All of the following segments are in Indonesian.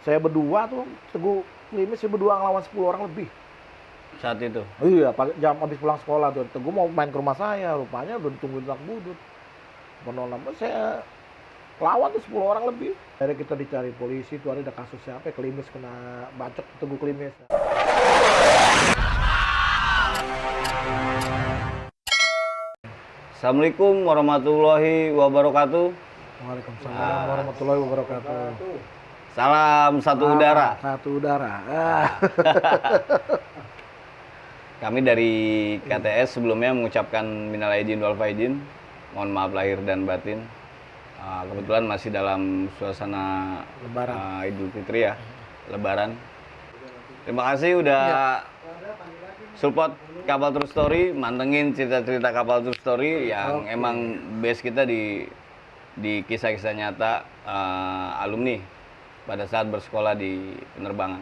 Saya berdua tuh, Teguh Klimis saya berdua ngelawan 10 orang lebih. Saat itu? Iya, jam habis pulang sekolah tuh. Teguh mau main ke rumah saya, rupanya udah ditungguin anak budut. Menolak, saya lawan tuh 10 orang lebih. Akhirnya kita dicari polisi, tuh ada kasus siapa ya, Klimis kena bacok Teguh Klimis. Assalamualaikum warahmatullahi wabarakatuh. Waalaikumsalam warahmatullahi wabarakatuh. Salam satu udara. Satu udara. Kami dari KTS sebelumnya mengucapkan minal aidin wal faizin. Mohon maaf lahir dan batin. Kebetulan masih dalam suasana Lebaran. Idul Fitri ya, Lebaran. Terima kasih udah support Kapal True Story, mantengin cerita-cerita Kapal True Story yang emang base kita di kisah-kisah nyata alumni pada saat bersekolah di penerbangan.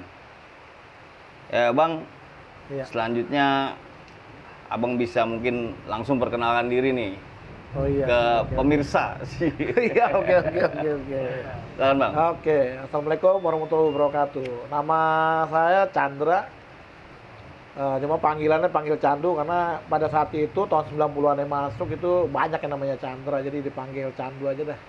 Ya Bang, selanjutnya Abang bisa mungkin langsung perkenalkan diri nih ke pemirsa sih. Iya, oke. Silakan Bang. Oke, assalamualaikum warahmatullahi wabarakatuh. Nama saya Chandra. Cuma panggilannya panggil Candu karena pada saat itu tahun 90-an yang masuk itu banyak yang namanya Chandra, jadi dipanggil Candu aja dah.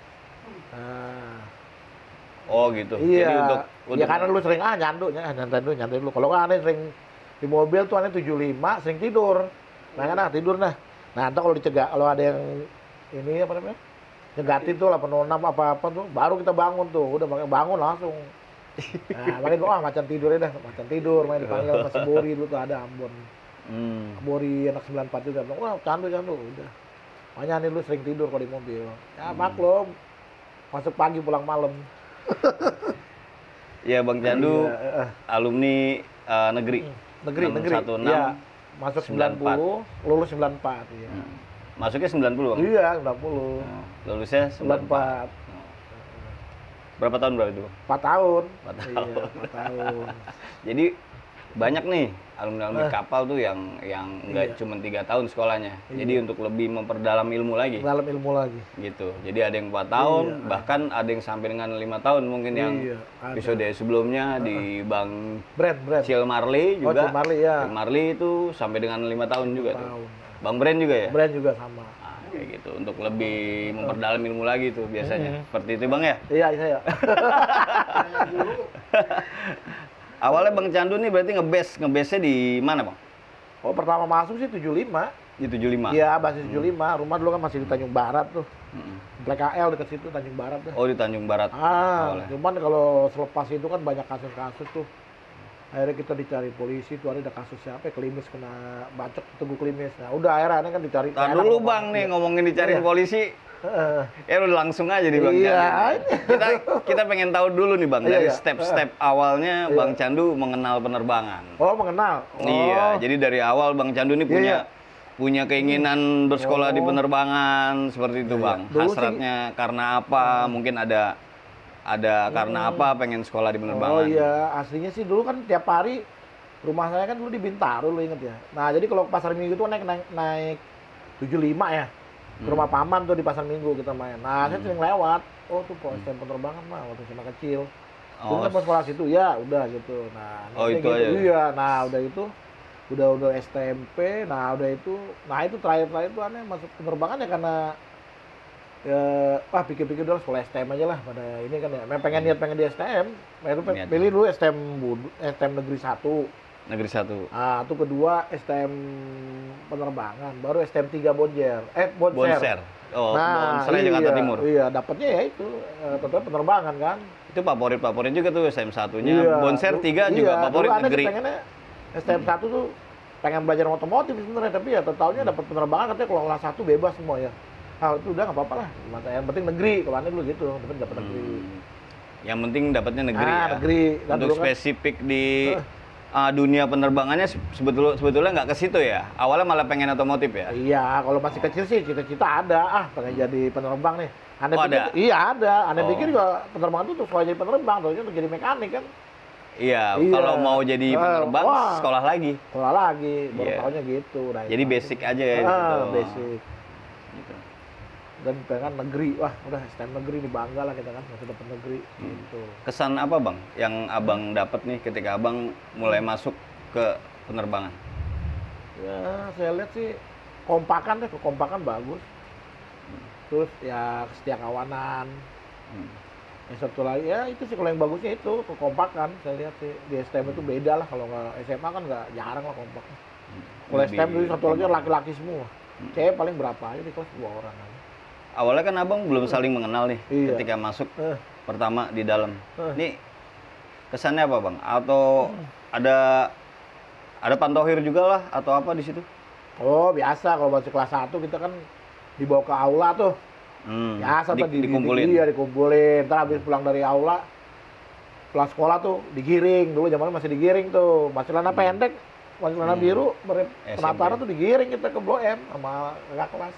Oh gitu. Iya. Jadi untuk Ya karena lu sering nyantai dulu. Kalau kan aneh sering di mobil tuh aneh 75 sering tidur. Nah, tidur nah. Nah, entar kalau dicegah, kalau ada yang ini apa namanya? Nyegatin tuh 86 apa-apa tuh, baru kita bangun tuh. Udah bangun langsung. Nah, makanya gua macan tidurnya dah, macan tidur, main dipanggil sama si Bori dulu tuh ada Ambon. Bori anak 94 juga bilang, "Wah, Candu udah." Makanya nih lu sering tidur kalau di mobil. Ya maklum. Masuk pagi pulang malam. Ya Bang Candu, alumni negeri. Negeri. 616, Iya. Masuk 90, lulus 94 iya. Masuknya 90 Bang? Iya, 90. Lulusnya 94. Berapa tahun berarti itu? 4 tahun. 4 tahun. Iya, 4 tahun. Jadi banyak nih alumni kapal tuh yang nggak cuma 3 tahun sekolahnya. Jadi untuk lebih memperdalam ilmu lagi. Dalam ilmu lagi. Gitu. Jadi ada yang 4 tahun, bahkan ada yang sampai dengan 5 tahun mungkin yang episode sebelumnya di Bang Brand. Cil Marley juga. Cil Marley ya. Cil Marley itu sampai dengan 5 tahun juga tuh. Bang Brand juga ya? Brand juga sama. Kayak gitu, untuk lebih memperdalam ilmu lagi tuh biasanya. Seperti itu Bang ya? Iya, saya. Awalnya Bang Candu nih berarti ngebase-nya di mana Bang? Oh, pertama masuk sih 75. Di 75? Iya, masih 75. Rumah dulu kan masih di Tanjung Barat tuh. PKL dekat situ, Tanjung Barat tuh. Oh, di Tanjung Barat. Cuman kalau selepas itu kan banyak kasus-kasus tuh. Akhirnya kita dicari polisi, tuh ada kasus siapa ya, Klimis kena bacok Teguh Klimis. Nah, udah akhirnya kan dicari. Tahan dulu Bang nih ngomongin dicari polisi. Ya udah langsung aja di Bang Candu. Kita pengen tahu dulu nih Bang dari step-step awalnya Bang Candu mengenal penerbangan. Oh, mengenal. Iya, jadi dari awal Bang Candu ini punya keinginan bersekolah di penerbangan seperti itu Bang. Hasratnya karena apa? Mungkin ada karena apa pengen sekolah di penerbangan? Oh iya, aslinya sih dulu kan tiap hari rumah saya kan dulu di Bintaro, lu inget ya. Nah, jadi kalau pasar Minggu itu naik 75 ya. Ke rumah paman tuh di pasar Minggu kita main. Nah, saya sering lewat. Oh, tuh STM penerbangan mah waktu saya kecil. Dulu kan pas sekolah situ ya, udah gitu. Nah, itu gitu. aja. Iya, nah udah itu udah STMP. Nah, udah itu. Nah, itu terakhir itu aneh masuk penerbangan ya karena pikir-pikir udah sekolah STM aja lah pada ini kan ya. Memang pengen di STM. Itu pilih dulu STM Negeri 1. Negeri 1. Nah, itu kedua STM penerbangan, baru STM 3 Bonjer. Bonser. Oh, Bonser Jakarta Timur. Iya, dapatnya ya itu tentunya penerbangan kan. Itu favorit juga tuh STM 1-nya. Bonser 3 juga favorit negeri. Pengennya STM 1 tuh pengen belajar otomotif sebenarnya, tapi ya totalnya dapat penerbangan katanya kalau kelas 1 bebas semua ya. Ah, itu udah nggak apa-apa lah. Yang penting negeri, kalau aneh dulu gitu, dapat negeri. Yang penting dapatnya negeri ya. Negeri. Untuk spesifik di dunia penerbangannya sebetulnya nggak ke situ ya. Awalnya malah pengen otomotif ya. Iya, kalau masih kecil sih cita-cita ada. Pengen jadi penerbang nih. Aneh pikir, ada? Iya ada. Aneh pikir juga penerbangan tuh sekolah jadi penerbang, terusnya untuk jadi mekanik kan. Iya, kalau mau jadi penerbang sekolah lagi. Sekolah lagi, baru tahunya gitu. Nah, jadi basic aja ya. Gitu. Basic. Gitu. dan pengen negeri, wah udah STM negeri nih, bangga lah kita kan masih dapat negeri gitu. Kesan apa bang yang abang dapat nih ketika abang mulai masuk ke penerbangan? Ya saya lihat sih kekompakan bagus. Terus ya kesetiaan kawanan. Yang satu lagi ya itu sih kalau yang bagusnya itu kekompakan. Saya lihat sih di STM itu beda lah, kalau nggak SMA kan nggak jarang lah kompaknya. Kalau STM itu satu lagi laki-laki semua. Cewek paling berapa aja di kelas 2 orang aja. Awalnya kan abang belum saling mengenal nih Iya. ketika masuk pertama di dalam. Nih kesannya apa bang? Atau ada pantohir juga lah atau apa di situ? Oh biasa kalau masih kelas 1 kita kan dibawa ke aula tuh. Biasa tuh dikumpulin. Iya dikumpulin. Ntar habis pulang dari aula, pulang sekolah tuh digiring. Dulu zamannya masih digiring tuh. Masih celana pendek, masih celana biru, penataran tuh digiring kita ke Blok M sama kakak kelas.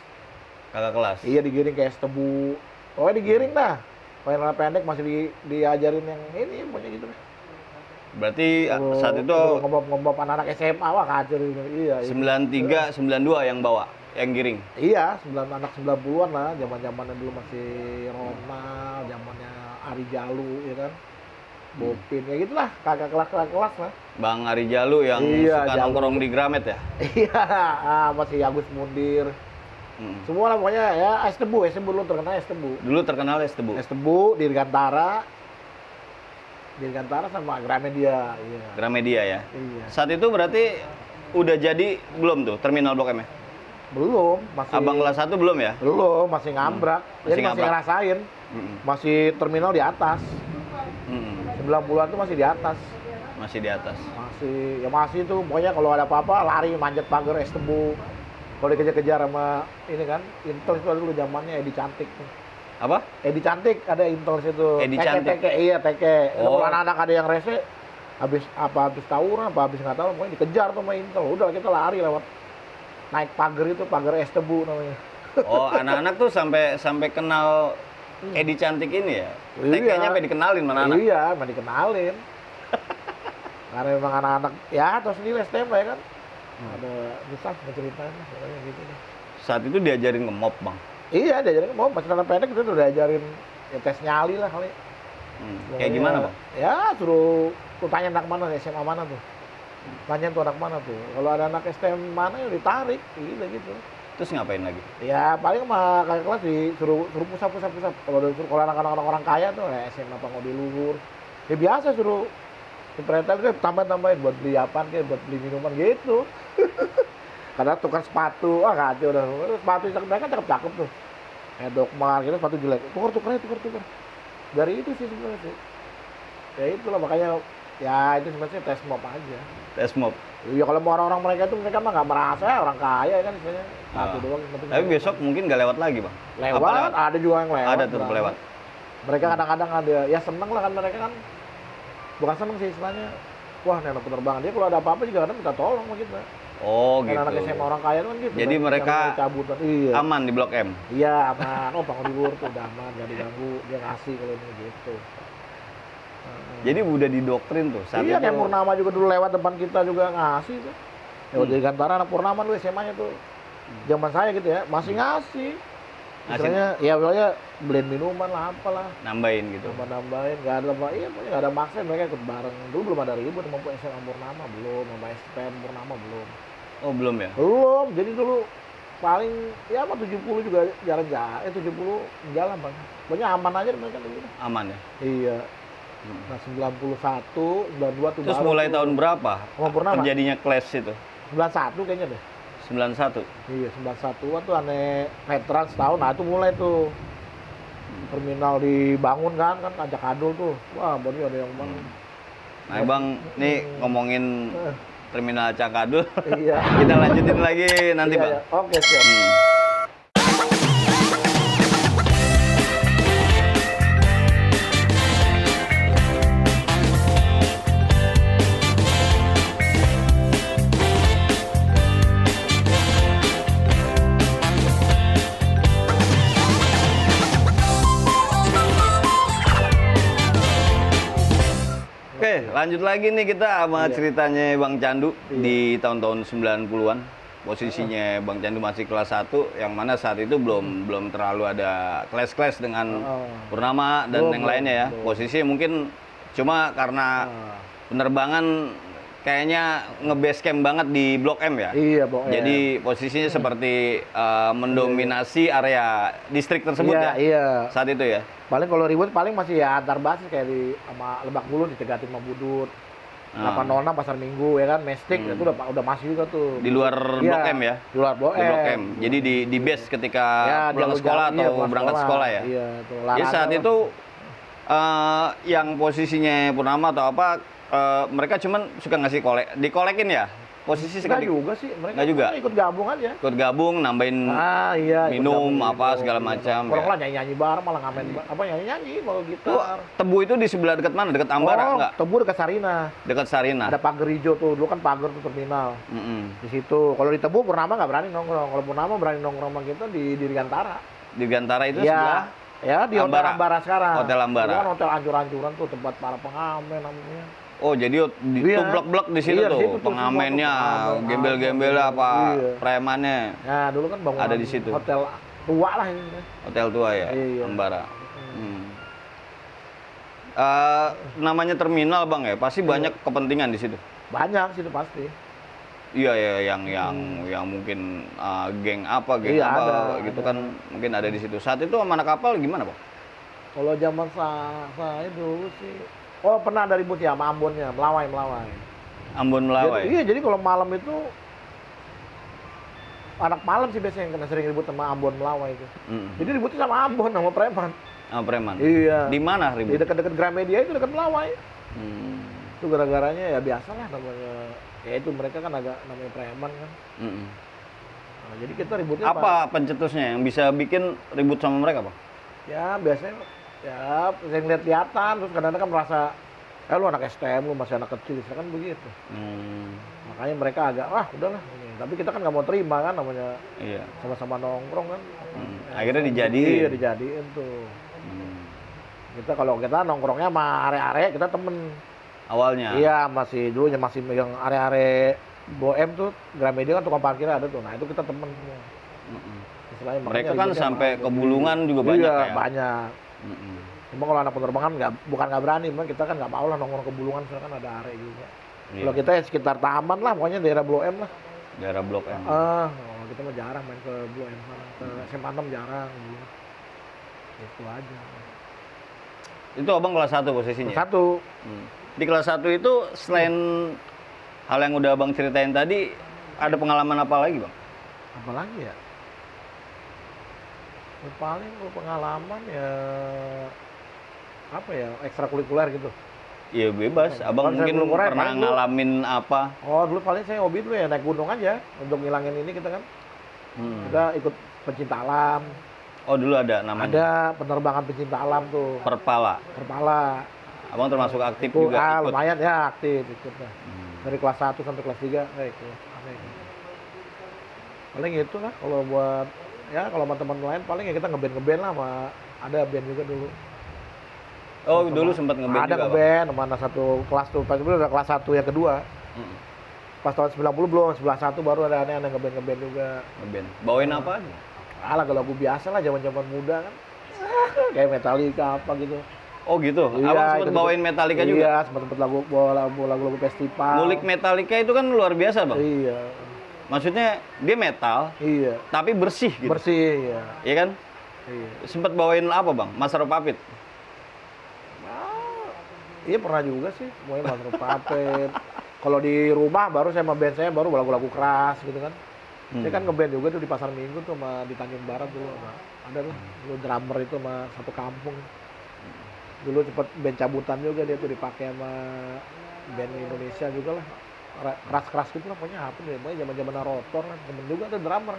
Kakak kelas? Iya digiring kayak es tebu. Pokoknya digiring dah. Pakai celana pendek masih diajarin yang ini, pokoknya gitu deh. Berarti saat itu ngobrol anak SMA, wah kacau gitu. Iya. 93, 92 yang bawa, yang giring? Iya, anak 90-an lah, zaman-zamannya dulu masih Ronald, zamannya Ari Jalu, ya kan. Bopin, ya gitulah, kakak kelas lah. Bang Ari Jalu yang suka nongkrong di Gramet ya? Iya, masih Agus Mundir. Semua lah pokoknya ya, es tebu dulu terkenal es tebu. Dulu terkenal es tebu? Es tebu, Dirgantara sama Gramedia. Iya. Gramedia ya? Iya. Saat itu berarti udah jadi belum tuh terminal Blok M -nya? Belum, masih. Abang kelas 1 belum ya? Belum, masih ngambrak. Jadi masih ngerasain. Masih terminal di atas. 90-an tuh masih di atas. Masih di atas. Masih tuh pokoknya kalau ada apa-apa lari manjat pagar es tebu. Kalau dikejar-kejar sama ini kan, Intel itu dulu zamannya Edi Cantik tuh. Apa? Edi Cantik ada Intel situ. Edi Cantik. Iya, teke. Oh. Kalau anak-anak ada yang rese habis tawuran habis nggak tahu pokoknya dikejar tuh sama Intel. Udah kita lari lewat naik pagar itu, pagar es tebu namanya. Oh, anak-anak tuh sampai kenal Edi Cantik ini ya? TK-nya sampai dikenalin mana anak? Iya, sampai dikenalin. Karena memang anak-anak ya terus sendiri STM ya kan. Ada susah ceritain pokoknya gitu deh. Saat itu diajarin nge-mop, Bang? Iya, diajarin mau masih celana pendek itu udah diajarin ya, tes nyali lah kali. Kayak gimana, Bang? Ya, suruh tuh tanya anak mana, SMA mana tuh. Tanya tuh anak mana tuh. Kalau ada anak STM mana ya ditarik, gitu. Terus ngapain lagi? Ya, paling sama kakak kelas disuruh pusap. Kalau anak-anak orang kaya tuh SMA Pangodi Luhur. Ya biasa suruh diperetel tuh tambahin buat beli apaan kayak buat beli minuman gitu. Karena tukar sepatu, kacau udah. Sepatu mereka cakep-cakep tuh. Dokmar, gitu sepatu jelek. Tukar. Dari itu sih sebenarnya sih. Ya itulah makanya, ya itu sebenarnya tes mop aja. Tes mop? Iya kalau mau orang-orang mereka mah nggak merasa orang kaya kan sebenarnya. Satu doang. Tapi besok mungkin nggak lewat lagi, Bang? Lewat, ada juga yang lewat. Ada tuh lewat. Mereka kadang-kadang ada, ya seneng lah kan mereka kan. Bukan seneng sih istilahnya. Wah, ini anak penerbangan. Dia kalau ada apa-apa juga kadang minta tolong sama kita. Oh gitu. Anak SMA orang kaya kan gitu. Jadi mereka iya. aman di Blok M? Iya aman. Oh Bang Libur tuh udah aman, gak diganggu. Dia ngasih kalau ini gitu. Jadi udah didoktrin tuh saat iya, itu. kayak Purnama juga dulu lewat depan kita juga ngasih tuh. Ya udah Gantara anak Purnama dulu SMA-nya tuh. Zaman saya gitu ya, masih ngasih. Misalnya, ya pokoknya beliin minuman lah, apalah. Nambahin gitu. Nambahin, nggak ada apa, iya pokoknya nggak ada maksa, mereka ikut bareng. Dulu belum ada ribut sama SMA Purnama, belum, sama STM Purnama belum. Oh belum ya? Belum, jadi dulu paling ya apa 70 juga jalan-jalan, 70 jalan Bang. Pokoknya aman aja mereka dulu. Aman ya? Iya. Nah 91, 92 tuh terus baru mulai tahun berapa terjadinya clash itu? 91 kayaknya deh. 91? Iya, 91 tuh aneh veteran setahun, nah itu mulai tuh terminal dibangun kan ajak adul tuh, wah baru ada yang bangun. Nah Bang, nih ngomongin terminal Cakadul, iya. Kita lanjutin lagi nanti Bang. Iya. Oke siap. Oke, lanjut lagi nih kita sama ceritanya Bang Candu di tahun-tahun 90-an. posisinya Bang Candu masih kelas 1, yang mana saat itu belum terlalu ada clash dengan Purnama dan yang lainnya ya. Posisinya mungkin cuma karena penerbangan kayaknya nge-base camp banget di Blok M ya. Iya, Blok M. Jadi posisinya seperti mendominasi area distrik tersebut Iya, ya. iya. Saat itu ya. Paling kalau ribut paling masih ya antar basis kayak di sama Lebak Bulus dicegatin sama Budut. 806 Pasar Minggu ya kan, Mestik itu udah masih juga tuh. Di luar Blok M ya. Di luar Blok Di Blok M. M. Jadi di base ketika pulang ke di sekolah jauh, atau berangkat sekolah ya. Iya, tuh. Jadi saat itu yang posisinya Purnama atau apa, mereka cuman suka ngasih dikolekin ya. Posisi Enggak juga sih, mereka Nggak juga? ikut gabung aja. ikut gabung, nambahin Iya, ikut minum gabung, apa gitu. segala macam. Orang Ya. lah nyanyi-nyanyi bareng malah ngamen apa nyanyi-nyanyi bawa Tuh, gitar. Tebu itu di sebelah dekat mana? Dekat Ambara enggak? Tebu dekat Sarina. Dekat Sarina. Ada pagar hijau tuh, dulu kan pagar tuh terminal. Mm-mm. Di situ. Kalau di Tebu Purnama nggak berani nongkrong. Kalau Purnama berani nongkrong sama kita di Dirgantara. Di Gantara itu Iya. sebelah Ya, di Hotel Ambara. Ambara sekarang. Hotel Ambara. Itu kan hotel ancur-ancuran tuh, tempat para pengamen namanya. Oh, jadi Iya. blok-blok di situ Iya, di tuh. situ tuh Pengamennya, semua tuh, gembel-gembel apa, Iya. premannya. Nah, dulu kan bangunan Ada di situ. hotel tua lah ini. Hotel tua ya, Iya. Ambara. Namanya terminal Bang ya, pasti banyak kepentingan di situ. Banyak sih itu pasti. Iya ya, yang mungkin geng apa, geng Iya, apa ada, gitu ada. kan mungkin ada di situ. Saat itu mana kapal gimana Bang? Kalau zaman saya dulu sih, pernah ada ribut ya sama Ambonnya, Melawai. Ambon Melawai. Iya, jadi kalau malam itu anak malam sih biasanya yang kena sering ribut sama Ambon Melawai itu. Jadi ributnya sama Ambon, sama preman. Preman. Iya. Di mana Di ribut? dekat-dekat Gramedia itu dekat Melawai. Hmm. Itu gara-garanya ya biasalah namanya. Ya itu mereka kan agak namanya preman kan. Mm-mm. Nah, jadi kita ributnya Apa pencetusnya yang bisa bikin ribut sama mereka Bang? Ya biasanya ya sering lihat-lihatan terus kadang-kadang kan merasa lu anak STM, lu masih anak kecil, kan begitu. Makanya mereka agak, udahlah. Tapi kita kan nggak mau terima kan, namanya Iya. sama-sama nongkrong kan. Akhirnya dijadiin. Iya, dijadiin tuh. Kita kalau kita nongkrongnya sama are-are, kita temen. Awalnya. Iya, masih megang are-are Boem tuh, Gramedia kan tukang parkirnya ada tuh. Nah, itu kita temen semua. Istilahnya, Mereka makanya kan ributnya sampai sama ke Bulungan juga banyak iya, ya. banyak. Cuma kalau anak penerbangan bukan nggak berani, memang kita kan nggak mau lah nongkrong ke Bulungan, soalnya kan ada are juga. Iya. Kalau kita ya sekitar taman lah, pokoknya daerah Blok M lah. Daerah Blok M. Kita mah jarang main ke Blok M sana, ke SMA 6 jarang. Itu aja. Itu Abang kelas 1 posisinya? Satu. Di kelas 1 itu selain hal yang udah Abang ceritain tadi, ada pengalaman apa lagi Bang? Apalagi ya? Paling kalau pengalaman ya apa ya, ekstrakurikuler gitu. Iya bebas, Abang Kalau saya mungkin belum kurang, pernah paling dulu- ngalamin apa? Dulu paling saya hobi dulu ya naik gunung aja untuk ngilangin ini kita kan. Kita ikut pencinta alam. Oh dulu ada namanya? Ada penerbangan pencinta alam tuh. Perpala. Perpala. Abang termasuk aktif Itu, juga ikut? lumayan ya aktif ikut lah. Dari kelas 1 sampai kelas 3 ikut. Paling itu lah kalau buat ya kalau sama teman lain paling ya kita ngeband lah sama ada band juga dulu. Oh dulu sempat ngeband Ada juga Bang? ngeband mana satu kelas tuh, pas itu udah kelas 1 yang kedua. Pas tahun 90 belum, 91 baru ada aneh-aneh ngeband juga. Ngeband. Bawain apa aja? Lagu-lagu biasa lah zaman-zaman muda kan. Kayak Metallica apa gitu. Oh gitu? Iya, Abang sempat ikut- bawain Metallica juga? Iya, sempat lagu-lagu festival. Ngulik Metallica itu kan luar biasa Bang? Iya. Maksudnya dia metal, Iya. tapi bersih gitu? Bersih ya. Iya kan? Iya. Sempat bawain apa Bang? Master of Puppet? Iya pernah juga sih, semuanya Master Puppet. Kalau di rumah baru saya sama band saya baru lagu-lagu keras gitu kan. Saya kan ngeband juga tuh di Pasar Minggu tuh sama di Tanjung Barat dulu. Ada tuh, dulu drummer itu sama satu kampung. Dulu cepet band cabutan juga dia tuh dipakai sama band Indonesia juga lah. Keras-keras gitu lah pokoknya apa nih, pokoknya zaman-zaman rotor kan. Temen juga tuh drummer.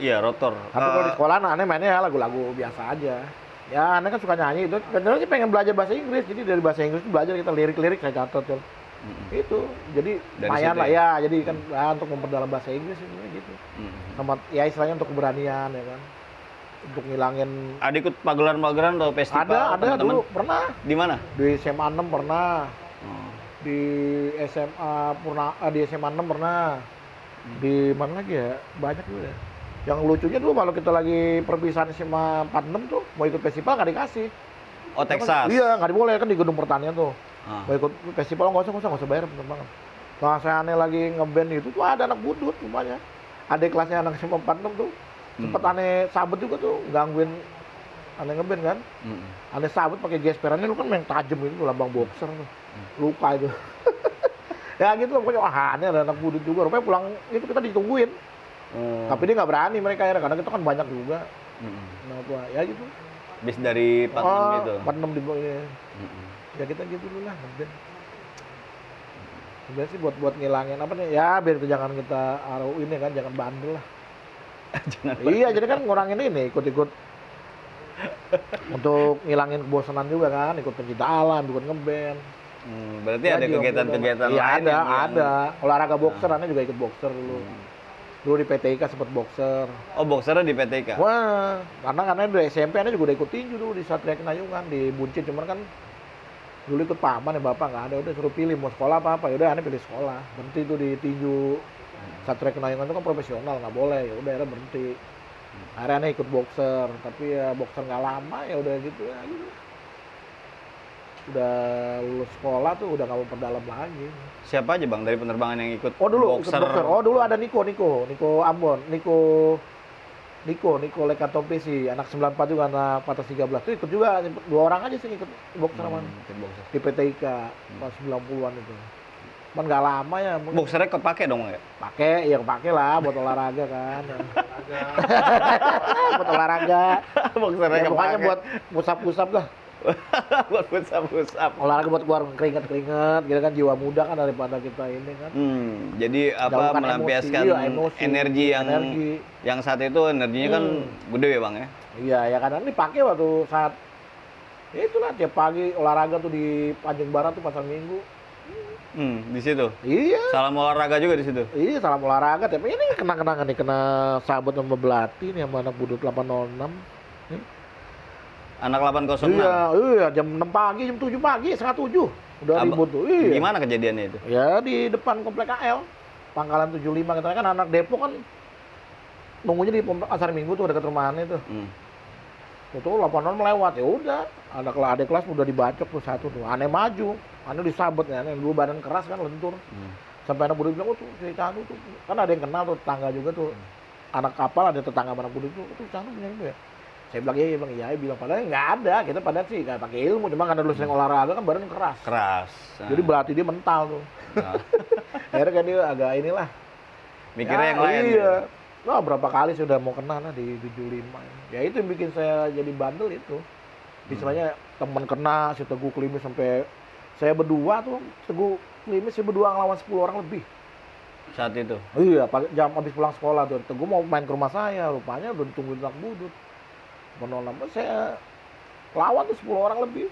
Iya, rotor. Tapi kalau di sekolah aneh mainnya ya lagu-lagu biasa aja. Ya aneh kan suka nyanyi itu. Dan sih pengen belajar bahasa Inggris. Jadi dari bahasa Inggris itu belajar kita lirik-lirik saya catat tuh. Itu. Jadi Dari lumayan situ lah ya? ya. Jadi kan untuk memperdalam bahasa Inggris itu gitu. Sama ya istilahnya untuk keberanian ya kan. Untuk ngilangin Ada ikut pagelaran-pagelaran atau festival? ada teman-teman? dulu pernah. Di mana? Di SMA 6 pernah. Oh. Di SMA di SMA 6 pernah. Di mana lagi ya? Banyak juga ya. Yang lucunya dulu kalau kita lagi perpisahan SMA 46 tuh, mau ikut festival nggak dikasih. Oh, Texas. Iya, nggak boleh kan di gedung pertanian tuh. Ah. Mau ikut festival nggak usah bayar penerbangan. Nah, saya aneh lagi ngeband itu tuh ada anak budut rupanya. Adik kelasnya anak SMA 46 tuh. Sempet aneh sabet juga tuh, gangguin aneh ngeband kan. Aneh sabet pakai gesperannya lu kan main tajam itu lambang boxer tuh. Luka itu. Ya gitu loh, pokoknya aneh ada anak budut juga. Rupanya pulang itu kita ditungguin. Tapi dia nggak berani mereka ya, karena kita kan banyak juga. Kenapa? Ya gitu. Bis dari 46 itu. 46 di bawah ini. Ya kita gitu dulu lah ngeband. Sebenarnya sih buat ngilangin apa nih? Ya biar itu jangan kita ini kan, jangan bandel lah. Iya, jadi kan ngurangin ini, ikut-ikut untuk ngilangin kebosanan juga kan, ikut pencinta alam, ikut ngeband. Berarti ada kegiatan-kegiatan iya, lain ada. Olahraga boxer, aneh juga ikut boxer dulu. Dulu di PTIK sempat boxer. Oh, boxernya di PTK? Wah, karena dari SMP aneh juga udah ikut tinju dulu di Satria Kenayungan, di Buncit, cuman kan dulu ikut paman ya bapak nggak ada, udah suruh pilih mau sekolah apa, yaudah aneh pilih sekolah. Berhenti tuh di tinju. Satria Kenayungan itu kan profesional, nggak boleh, ya udah akhirnya berhenti. Akhirnya aneh ikut boxer, tapi ya boxer nggak lama ya udah gitu ya. Gitu. Udah lulus sekolah tuh udah nggak mau perdalam lagi. Siapa aja bang dari penerbangan yang ikut Oh dulu boxer? ikut boxer. Oh dulu ada Niko Ambon, Niko Lekatopisi, anak 94 juga, anak 413 tuh ikut juga, 2 orang aja sih ikut boxer sama di PTIK pas 90-an itu. Cuman nggak lama ya. Boxernya kepake dong ya? Pakai lah buat olahraga kan. Buat olahraga. Boxernya Ya, pokoknya kepake. buat pusap-pusap lah. Buat pusap-pusap. Olahraga buat keluar keringat-keringat, gitu kan, jiwa muda kan daripada kita ini kan. Jadi apa Jauhkan melampiaskan emosi, energi yang saat itu energinya kan gede ya bang ya? Iya, ya kadang dipakai waktu saat ya itulah tiap pagi olahraga tuh di Tanjung Barat tuh pasar Minggu. Di situ. Iya. Salam olahraga juga di situ. Iya, salam olahraga. Tapi ini kenang-kenangan nih, kena sahabat sama Belati nih sama anak budut 806. Anak 806. Iya, jam 6 pagi, jam 7 pagi, setengah 7. Udah ribut tuh. Iya. Gimana kejadiannya itu? Ya di depan komplek KL. Pangkalan 75 kita kan anak Depok kan nunggunya di pasar Minggu tuh dekat rumahannya tuh. Itu 8 melewat, ya udah. Adik kelas udah dibacok tuh satu tuh. Aneh maju, aneh disabet ya, aneh dulu badan keras kan lentur. Sampai anak budut bilang, oh tuh si Canu tuh. Kan ada yang kenal tuh, tetangga juga tuh. Anak kapal ada tetangga anak budut tuh, tuh Canu punya ibu ya. Saya bilang iya bang, iya bilang padahal nggak ada, kita padahal sih nggak pakai ilmu, cuma karena dulu sering olahraga kan badan keras. Jadi berarti dia mental tuh. Akhirnya kan dia agak inilah. Mikirnya ya, yang lain. Iya. Wah berapa kali sudah mau kena lah di 75. Ya itu yang bikin saya jadi bandel itu. Misalnya teman kena, si Teguh Klimis sampai saya berdua tuh, Teguh Klimis sih berdua ngelawan 10 orang lebih. Saat itu? Iya, jam habis pulang sekolah tuh. Teguh mau main ke rumah saya, rupanya udah ditungguin anak budut. Menolak, saya lawan tuh 10 orang lebih.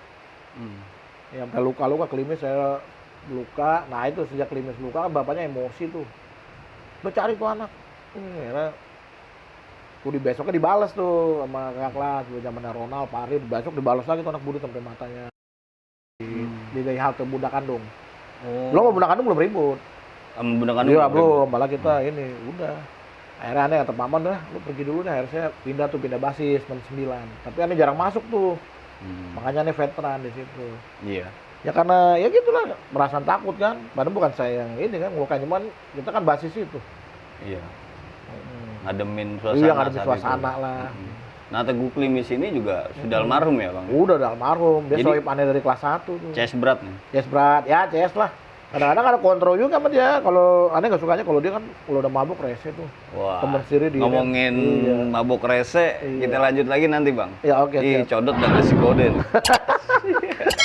Ya sampai luka-luka, Klimis saya luka. Nah itu sejak Klimis luka kan bapaknya emosi tuh. Lo cari tuh anak. Akhirnya tuh di besoknya dibalas tuh sama kakak kelas, zamannya Ronald, Farid, besok dibalas lagi tuh anak budut sampai matanya di halte Bunda Kandung. Belum mau Bunda Kandung belum ribut. Bunda Kandung iya belum, malah kita ini udah. Akhirnya aneh kata paman dah, lu pergi dulu dah. Akhirnya saya pindah basis 69. Tapi aneh jarang masuk tuh. Makanya aneh veteran di situ. Iya. Ya karena ya gitulah, merasa takut kan. Padahal bukan saya yang ini kan, ngelukain, cuman kita kan basis itu. Iya. Ngademin suasana. Iya, ngademin suasana lah. Nah, Teguh Klimis ini juga sudah almarhum ya, Bang? Udah almarhum. Dia Jadi, sohib aneh dari kelas 1 tuh. CS berat nih? CS berat, ya CS lah. Kadang-kadang ada kontrol juga sama dia. Kalau aneh nggak sukanya kalau dia kan kalau udah mabuk rese tuh. Wah. Temen sendiri dia. Ngomongin mabuk rese, kita lanjut lagi nanti, Bang. Ya oke. Di Codot dan Resikode nih.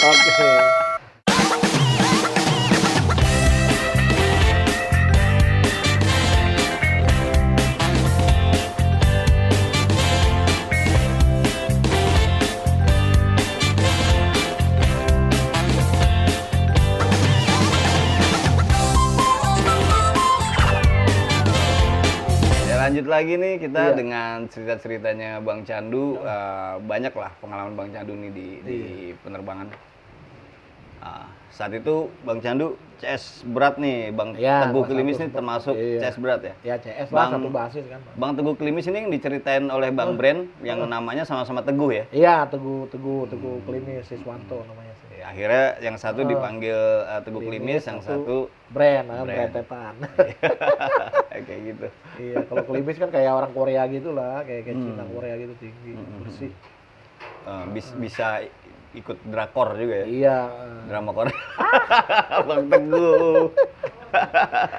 Oke. Lanjut lagi nih kita dengan cerita-ceritanya Bang Candu. Banyak lah pengalaman Bang Candu nih di penerbangan. Nah, saat itu Bang Candu CS berat nih, Bang Iya, Teguh kelas Klimis satu nih termasuk iya. CS berat ya. Ya CS lah, Bang- satu basis kan. Bang Teguh Klimis ini yang diceritain oleh Bang Brand yang namanya sama-sama Teguh ya. Iya, Teguh Klimis Siswanto namanya sih. Ya, akhirnya yang satu dipanggil Teguh Klimis, yang satu brand, Brand. Brentetan. kayak gitu. Iya, kalau Klimis kan kayak orang Korea gitu lah, kayak Cina Korea gitu tinggi, bersih. Bisa ikut drakor juga ya. Iya. Drama Korea. Bang Teguh.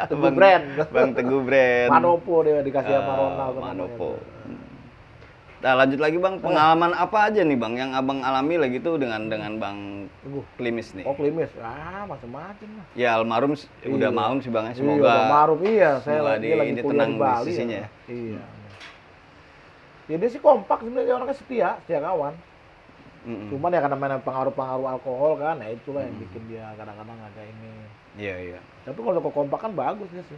Teguh Brand. Bang Teguh Brand. Manopo dia dikasih sama Ronald. Manopo. Nah, lanjut lagi Bang, pengalaman apa aja nih Bang yang Abang alami lagi tuh dengan Bang Teguh. Klimis nih? Oh Klimis, macam-macam lah. Ya almarhum udah maum sih Bang, ya. Iya, Semoga udah maruf, iya. Saya semoga lagi kuliah tenang di Bali. sisinya ya. Iya. Ya dia sih kompak sebenarnya, orangnya setia kawan. Cuman ya karena main pengaruh-pengaruh alkohol kan, ya itulah yang bikin dia kadang-kadang agak ini. Iya, iya. Tapi kalau kompak kan bagus dia sih.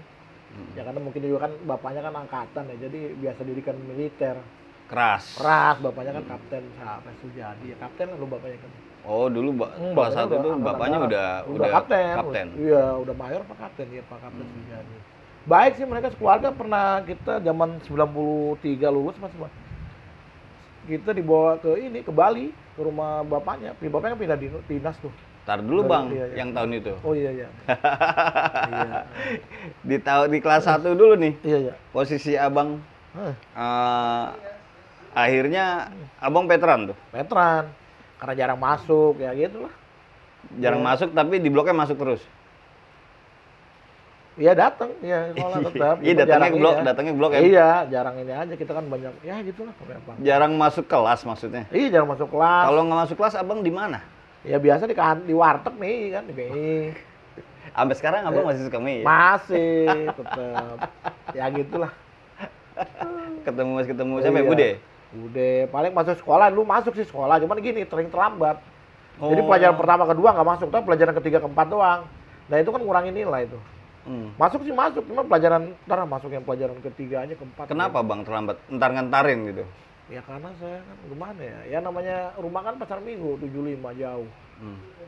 Ya karena mungkin juga kan bapaknya kan angkatan ya, jadi biasa didikan militer. Keras. Bapaknya kan kapten siapa Sujadi ya, kapten lah lu bapaknya kan. Oh, dulu pada Bapaknya saat itu angkatan bapaknya darat. udah kapten. Iya, udah mayor Pak Kapten, ya Pak Kapten Sujadi. Baik sih mereka sekeluarga, pernah kita zaman 93 lulus Mas. Kita dibawa ke Bali, ke rumah bapaknya. Bapaknya kan pindah dinas tuh. Tar dulu Bang, Iya, iya. yang tahun itu. Oh iya. Iya. Di kelas 1 dulu nih. Iya, iya. Posisi Abang Hah, akhirnya Abang veteran tuh. veteran. Karena jarang masuk, ya gitu lah. Jarang masuk tapi di bloknya masuk terus. Iya datang, iya sekolah tetap. Iya, Cuma datangnya jarang ke blok, ini ya. datangnya ke blok ya. Iya, jarang ini aja, kita kan banyak, ya gitulah. Jarang masuk kelas maksudnya. Iya, jarang masuk kelas. Kalau nggak masuk kelas Abang di mana? Ya biasa di warteg nih kan, di BI. Sampai sekarang Abang masih suka mie ya? Masih, tetap. Ya gitulah. Ketemu siapa ya? Iya. Bude? Udah, paling masuk sekolah, lu masuk sih sekolah, cuman gini, sering terlambat. Jadi Oh. pelajaran pertama, kedua nggak masuk, tapi pelajaran ketiga, keempat doang. Nah itu kan ngurangin nilai itu. Masuk sih masuk, cuma pelajaran, ntar masuk yang pelajaran ketiga aja, keempat. Kenapa Bang terlambat? Ntar-ngantarin gitu? Ya karena saya kan gimana ya, ya namanya rumah kan pasar minggu, 75 jauh.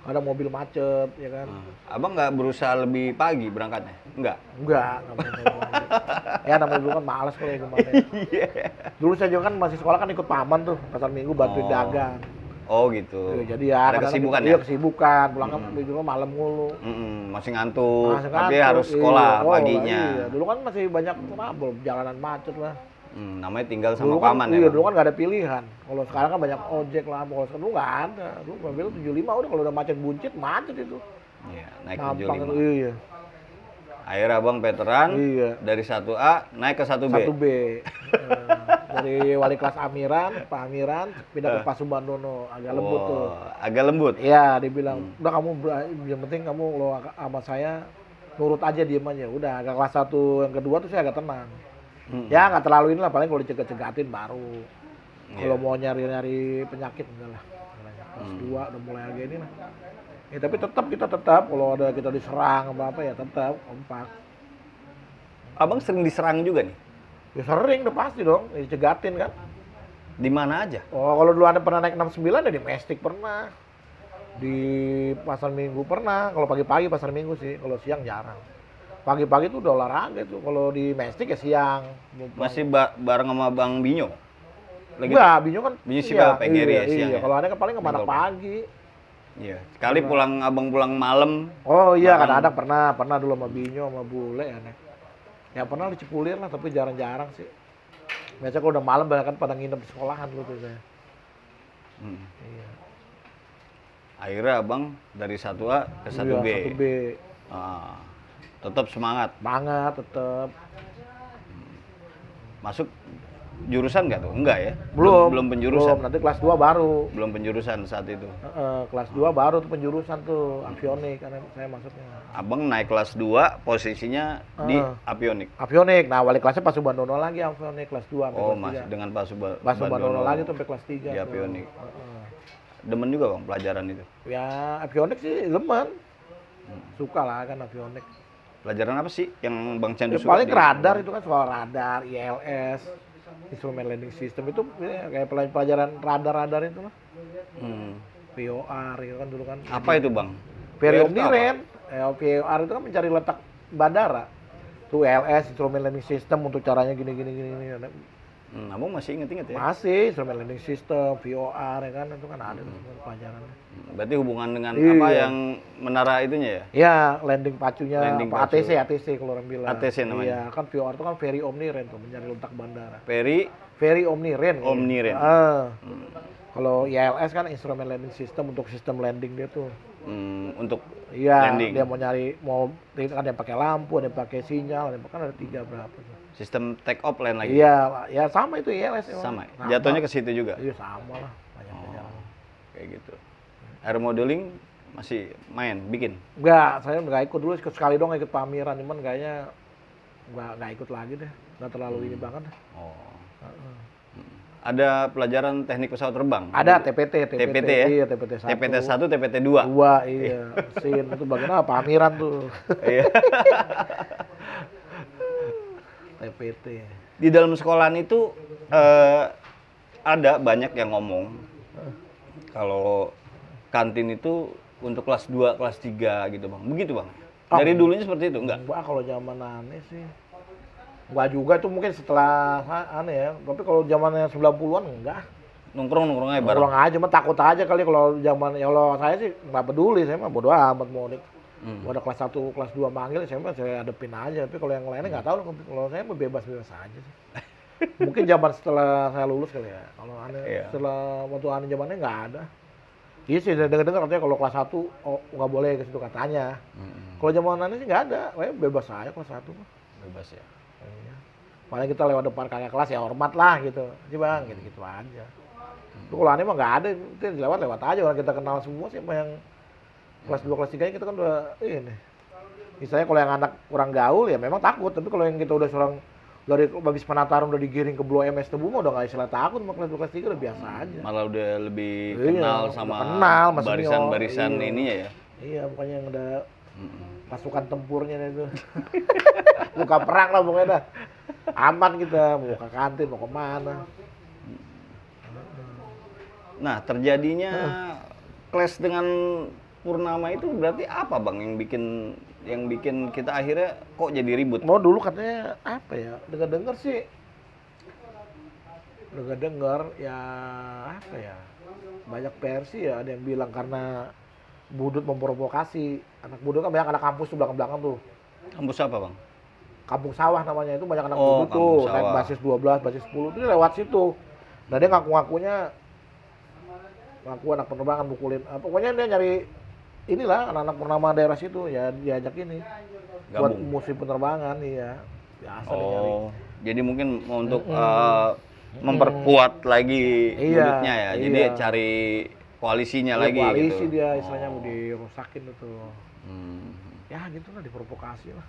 Ada mobil macet, ya kan. Abang nggak berusaha lebih pagi berangkatnya? Enggak? Enggak mau. Ya namanya dulu kan malas kalau ya gimana. Dulu saya juga kan masih sekolah kan ikut paman tuh, pasar minggu bantuin dagang. Oh gitu. Iya, jadi ya Ada kadang-kadang kesibukan iya, ya? kesibukan, pulang kan juga malam mulu. Masih ngantuk, Masih tapi ngantuk, harus sekolah iya. Oh, paginya. Iya. Dulu kan masih banyak trouble, jalanan macet lah. Namanya tinggal sama Dulu kan, paman iya, ya Bang? dulu kan nggak ada pilihan. Kalau sekarang kan banyak ojek lah, kalau sekarang dulu nggak ada. Dulu mobil 75 udah, kalau udah macet buncit, macet itu. Iya, naik Gampang 75. itu, iya. Akhirnya Abang veteran, Iya. dari 1A naik ke 1B. 1B. Dari wali kelas Amiran, Pak Amiran, pindah ke Pak Subandono, agak lembut tuh. Agak lembut. Iya, dibilang, udah kamu, yang penting kamu lo sama saya nurut aja, diem aja. Udah, agak kelas 1 yang kedua tuh saya agak tenang. Ya nggak terlalu inilah, paling kalau dicegat-cegatin baru. Kalau mau nyari-nyari penyakit enggak lah. Kelas 2 udah mulai agak ini lah. Ya, tapi kita tetap kalau ada kita diserang apa ya tetap kompak. Abang sering diserang juga nih? Ya sering udah pasti dong, dicegatin kan. Di mana aja? Oh, kalau dulu Anda pernah naik 69 ya di Mestik pernah. Di pasar Minggu pernah, kalau pagi-pagi pasar Minggu sih, kalau siang jarang. Pagi-pagi tuh udah olahraga tuh, kalau di Mestik ya siang. Masih bareng sama Bang Binyo? Lagi Enggak, Binyo kan Binyo sih siang. PGRI ya, Iya, siang ya? kalau Anda kan paling kemana pagi. Iya. Sekali Abang pulang malam. Oh iya, kadang-kadang pernah dulu sama Binyo, sama Bule ya. Ya pernah di Cipulir lah, tapi jarang-jarang sih. Biasanya kalau udah malam banyak kan pada nginep di sekolahan dulu tuh saya. Iya. Akhirnya Abang dari 1A ke 1B. Iya, 1B. Tetap semangat. Semangat tetap. Masuk jurusan nggak tuh? Enggak ya? Belum penjurusan. Belum, nanti kelas 2 baru. Belum penjurusan saat itu. Kelas 2 baru tuh penjurusan tuh, avionik karena saya masuknya. Abang naik kelas 2 posisinya di avionik. Avionik. Nah, wali kelasnya Pak Subandono lagi avionik kelas 2 sampai Oh, kelas masih 3. dengan Pak Pak Subandono lagi tuh sampai kelas 3. di avionik. Demen juga Bang pelajaran itu. Ya, avionik sih demen. Suka lah kan avionik. Pelajaran apa sih yang Bang Candu Ya, suka? paling radar itu kan soal radar, ILS, instrument landing system itu ya, kayak pelajaran radar itu lah. POR itu kan dulu kan. Apa itu Bang? Very VOR itu apa? Omniran. VOR itu kan mencari letak bandara. Tuh LS, Instrument Landing System, untuk caranya gini. Abang masih inget-inget ya? Masih, Instrument Landing System, VOR, ya kan, itu kan ada tuh pelajarannya. Berarti hubungan dengan Iya. apa yang menara itunya ya? Ya, landing pacunya, Landing apa pacu. ATC kalau orang bilang. ATC namanya. Iya, kan VOR itu kan Very Omniran tuh, mencari letak bandara. Very Omniran. Omniran. Kalau ILS kan Instrument Landing System, untuk sistem landing dia tuh. Untuk Iya, landing. dia mau kan dia pakai lampu, ada yang pakai sinyal, kan ada 3 berapa tuh. Sistem take off land lagi. Iya, ya sama itu ILS emang. Sama. Jatuhnya ke situ juga. Iya, sama lah. Banyak pelajaran. Kayak gitu. Air modeling masih main, bikin. Enggak, saya nggak ikut dulu, sekali doang ikut pameran, cuman kayaknya nggak ikut lagi deh. Nggak terlalu ini banget deh. Oh. Ada pelajaran teknik pesawat terbang? Ada TPT ya? Iya, TPT 1. TPT 1, TPT 2. Iya. Mesin itu bagian apa? Pameran tuh. Iya. TPT. Di dalam sekolahan itu ada banyak yang ngomong kalau kantin itu untuk kelas 2, kelas 3 gitu, Bang. Begitu, Bang? Dari dulunya seperti itu? Enggak? Enggak, kalau zaman aneh sih. Enggak juga, itu mungkin setelah aneh ya. Tapi kalau zamannya 90-an enggak. Nongkrong aja bareng. Nongkrong aja, cuma takut aja kali kalau zaman, ya kalau saya sih nggak peduli, saya mah bodo amat mau ada kelas 1, kelas 2 manggil, saya hadepin aja. Tapi kalau yang lainnya nggak tahu, kalau saya mah bebas-bebas aja sih. Mungkin zaman setelah saya lulus kali ya. Kalau aneh, setelah waktu aneh zamannya nggak ada. Iya sih, dengar-dengar katanya kalau kelas 1 nggak boleh ke situ katanya. Kalau zaman aneh sih nggak ada, bebas aja kelas 1 mah. Bebas ya. Iya. Paling kita lewat depan kakak kelas ya hormat lah gitu. Sih Bang, gitu-gitu aja. Itu kalau aneh mah nggak ada, itu lewat aja, orang kita kenal semua, siapa yang kelas 2, kelas 3 kita kan udah ini. Misalnya kalau yang anak kurang gaul ya memang takut, tapi kalau yang kita udah seorang dari habis penataran udah digiring ke Blue MS Tebu mah udah nggak istilah takut, sama kelas 2, kelas 3 udah biasa aja. Malah udah lebih Iya, kenal sama barisan-barisan ininya ya. Iya, pokoknya yang ada pasukan tempurnya itu. Buka perang lah pokoknya dah. Aman kita, mau ke kantin, mau kemana. Nah, terjadinya clash dengan Purnama itu berarti apa, Bang, yang bikin kita akhirnya kok jadi ribut? Mau dulu katanya apa ya? Dengar ya apa ya? Banyak versi ya, ada yang bilang karena Budut memprovokasi. Anak Budut kan banyak anak kampus tuh belakang-belakang tuh. Kampus apa, Bang? Kampung Sawah namanya, itu banyak anak Oh, Budut tuh, Kampung naik Sawah. basis 12, basis 10 itu lewat situ. Nah dia ngaku anak penerbangan mukulin. Pokoknya dia nyari inilah anak-anak Purnama daerah situ ya, diajak ini buat Gabung. musim penerbangan, iya. Biasa dia nyari. Oh, jadi mungkin mau untuk memperkuat lagi Iya, Budutnya ya. Jadi iya. cari koalisinya Dia lagi koalisi gitu. dia istilahnya mau dirusakin itu. Hmm. Ya gitu lah, diprovokasi lah.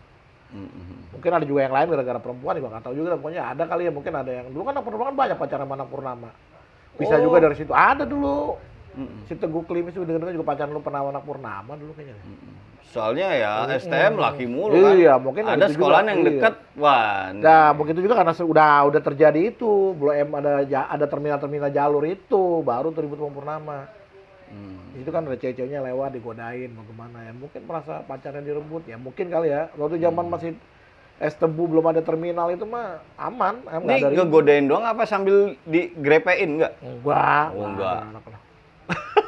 Hmm. Mungkin ada juga yang lain gara-gara perempuan, juga nggak tahu juga. Pokoknya ada kali ya, mungkin ada yang dulu kan anak penerbangan banyak pacaran sama anak Purnama. Bisa juga dari situ. Ada dulu. Si Teguh Klimis juga dengar juga pacaran lu pernah sama anak Purnama dulu kayaknya. Soalnya ya STM laki mulu kan. Iya, mungkin ada itu sekolahan juga, yang iya. dekat. Wah. Nah, begitu juga karena udah terjadi itu. Blok M ada terminal jalur itu, baru tuh ribut sama Purnama. Itu kan ada cewek-ceweknya lewat digodain mau kemana ya. Mungkin merasa pacarnya direbut ya, mungkin kali ya. Waktu zaman masih Es Tebu belum ada terminal itu mah aman, nggak Ini ada ribut. ngegodain doang apa sambil digrepein enggak? Enggak. Oh, enggak. Ada anak lah.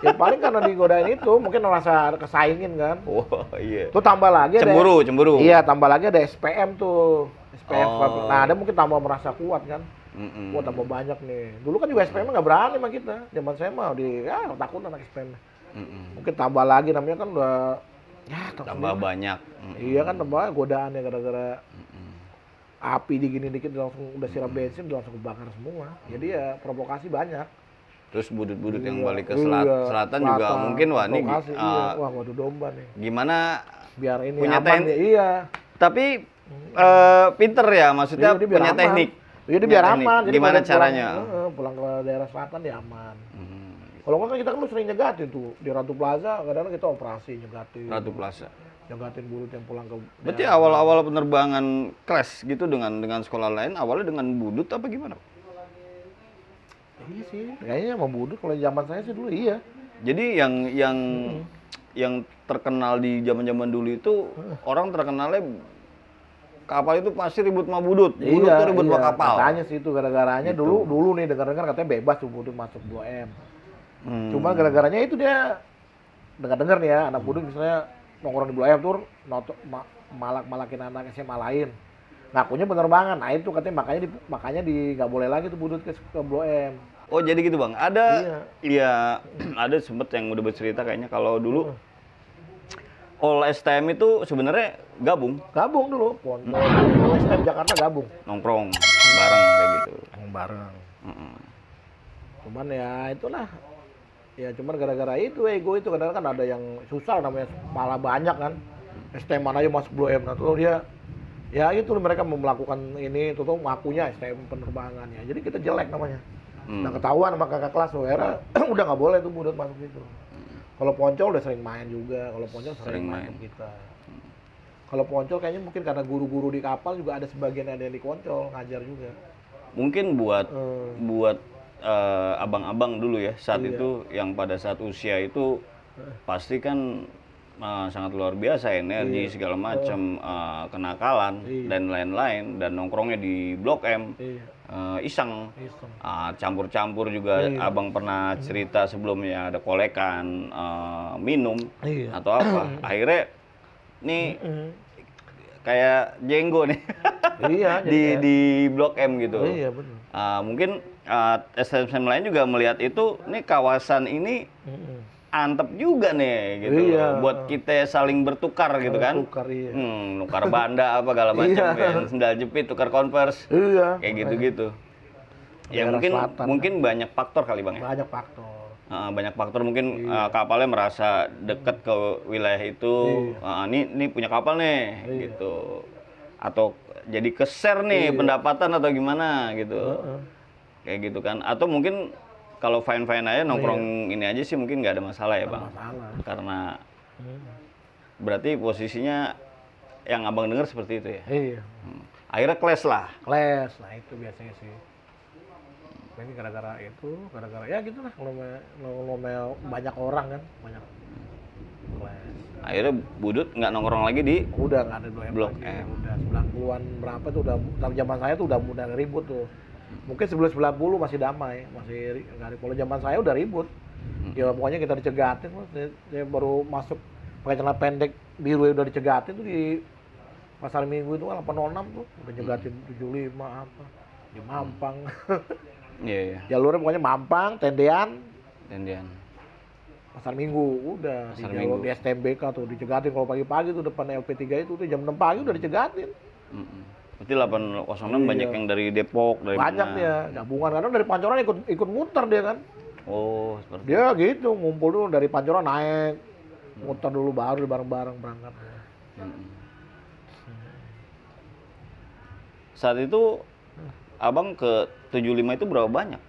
Ya paling karena digodain itu mungkin merasa kesaingin kan. Oh iya. Tuh tambah lagi ada Cemburu. Iya, tambah lagi ada SPM tuh. SPM. Oh. Nah, ada mungkin tambah merasa kuat kan. Mm-mm. Wah, tambah banyak nih. Dulu kan juga SPM nggak berani sama kita. Zaman saya mah takut anak SPM. Mungkin tambah lagi, namanya kan udah Tambah banyak. Iya kan, tambah godaannya gara-gara api digini dikit langsung udah siram bensin udah langsung kebakar semua. Jadi ya provokasi banyak. Terus budut-budut yang Iya, balik ke iya, selatan juga mungkin wah ini provokasi, iya. Wah, waduh domba nih. gimana Biar ini punya aman ya. Iya. tapi pinter ya maksudnya Iya, dia biar punya aman. teknik. Iya, dia Punya biar teknik. aman. Jadi Gimana kalau dia caranya? pulang ke daerah selatan dia aman. Kalau nggak kan kita kan sering nyegatin tuh di Ratu Plaza, kadang-kadang kita operasi nyegatin. Ratu Plaza. Nyegatin Budut yang pulang ke. Berarti awal-awal penerbangan clash gitu dengan sekolah lain awalnya dengan budut apa gimana? Iya sih, kayaknya sama Budut kalau zaman saya sih dulu iya. Jadi yang yang terkenal di zaman-zaman dulu itu orang terkenalnya kapal itu pasti ribut sama budut. Budut tuh ribut sama kapal. Katanya sih itu gara-garanya Gitu. dulu nih dengar-dengar katanya bebas tuh budut masuk Blue M. Cuma Hmm. gara-garanya itu dia dengar-dengar nih ya anak budut misalnya nongkrong di Blue M tuh malak-malakin anak SMA lain. Ngakunya penerbangan. Nah itu katanya makanya nggak boleh lagi tuh budut ke Blue M. Oh jadi gitu bang, ada Iya. ada sempet yang udah bercerita kayaknya kalau dulu All STM itu sebenarnya gabung Gabung dulu, STM Jakarta gabung. nongkrong bareng kayak gitu. Bareng. Mm-mm. Cuman ya itulah. Ya cuman gara-gara itu ego itu kadang kan ada yang susah namanya malah banyak kan. STM mana aja masuk Blue M. Nah, tuh dia ya itu mereka mau melakukan ini tuh ngakunya STM penerbangan ya. Jadi kita jelek namanya. Nah ketahuan sama kakak kelas tuh era udah nggak boleh tuh budut masuk situ. Kalau Poncol udah sering main juga. Kalau Poncol sering main ke kita. Kalau Poncol kayaknya mungkin karena guru-guru di kapal juga ada sebagian ada yang di Poncol ngajar juga. Mungkin buat abang-abang dulu ya saat Iya. itu yang pada saat usia itu pasti kan sangat luar biasa energi segala macam kenakalan dan lain-lain dan nongkrongnya di Blok M Iya. iseng. Iseng. Campur-campur juga abang pernah cerita sebelumnya ada kolekan minum Iya. atau apa akhirnya nih kayak jenggo nih Iya. di Blok M gitu. Iya benar. Mungkin STM lain juga melihat itu nih kawasan ini antep juga nih gitu Iya. buat kita saling bertukar gitu kan. Tukar iya. Nukar banda apa segala macam ya, sendal jepit, tukar Converse. Iya. Kayak gitu-gitu. Ya Daerah mungkin selatan, mungkin banyak faktor kali Bang ya. Banyak faktor. Banyak faktor mungkin kapalnya merasa deket ke wilayah itu. Ini punya kapal nih gitu. Atau jadi ke-share nih pendapatan atau gimana gitu. Kayak gitu kan. Atau mungkin kalau fine-fine aja nongkrong ini aja sih mungkin nggak ada masalah ya Bang. Masalah. Karena berarti posisinya yang Abang dengar seperti itu ya. Iya. Akhirnya clash lah. Clash, nah itu biasanya sih. Ini gara-gara ya gitulah kalau banyak orang kan, banyak clash. Akhirnya Budut nggak nongkrong lagi di Udah nggak ada Blok lagi. M. Udah 90-an berapa tuh udah zaman saya tuh udah ribut tuh. Mungkin sebelum 90 masih damai, masih nggak ribut. Kalau zaman saya udah ribut. Ya pokoknya kita dicegatin, saya baru masuk pakai celana pendek biru udah dicegatin tuh di Pasar Minggu itu 806 tuh udah nyegatin 75 apa di Mampang. Iya, iya. Jalurnya pokoknya Mampang, Tendean, Tendian. Pasar Minggu udah Pasar di jalur Minggu. di STMBK tuh dicegatin kalau pagi-pagi tuh depan LP3 itu tuh jam 6 pagi udah dicegatin. Berarti 806 banyak yang dari Depok, dari Banyak mana? dia gabungan kadang dari Pancoran ikut muter dia kan. Oh, seperti Dia gitu ngumpul dulu dari Pancoran naik muter dulu baru bareng-bareng berangkat. saat itu Abang ke 75 itu berapa banyak?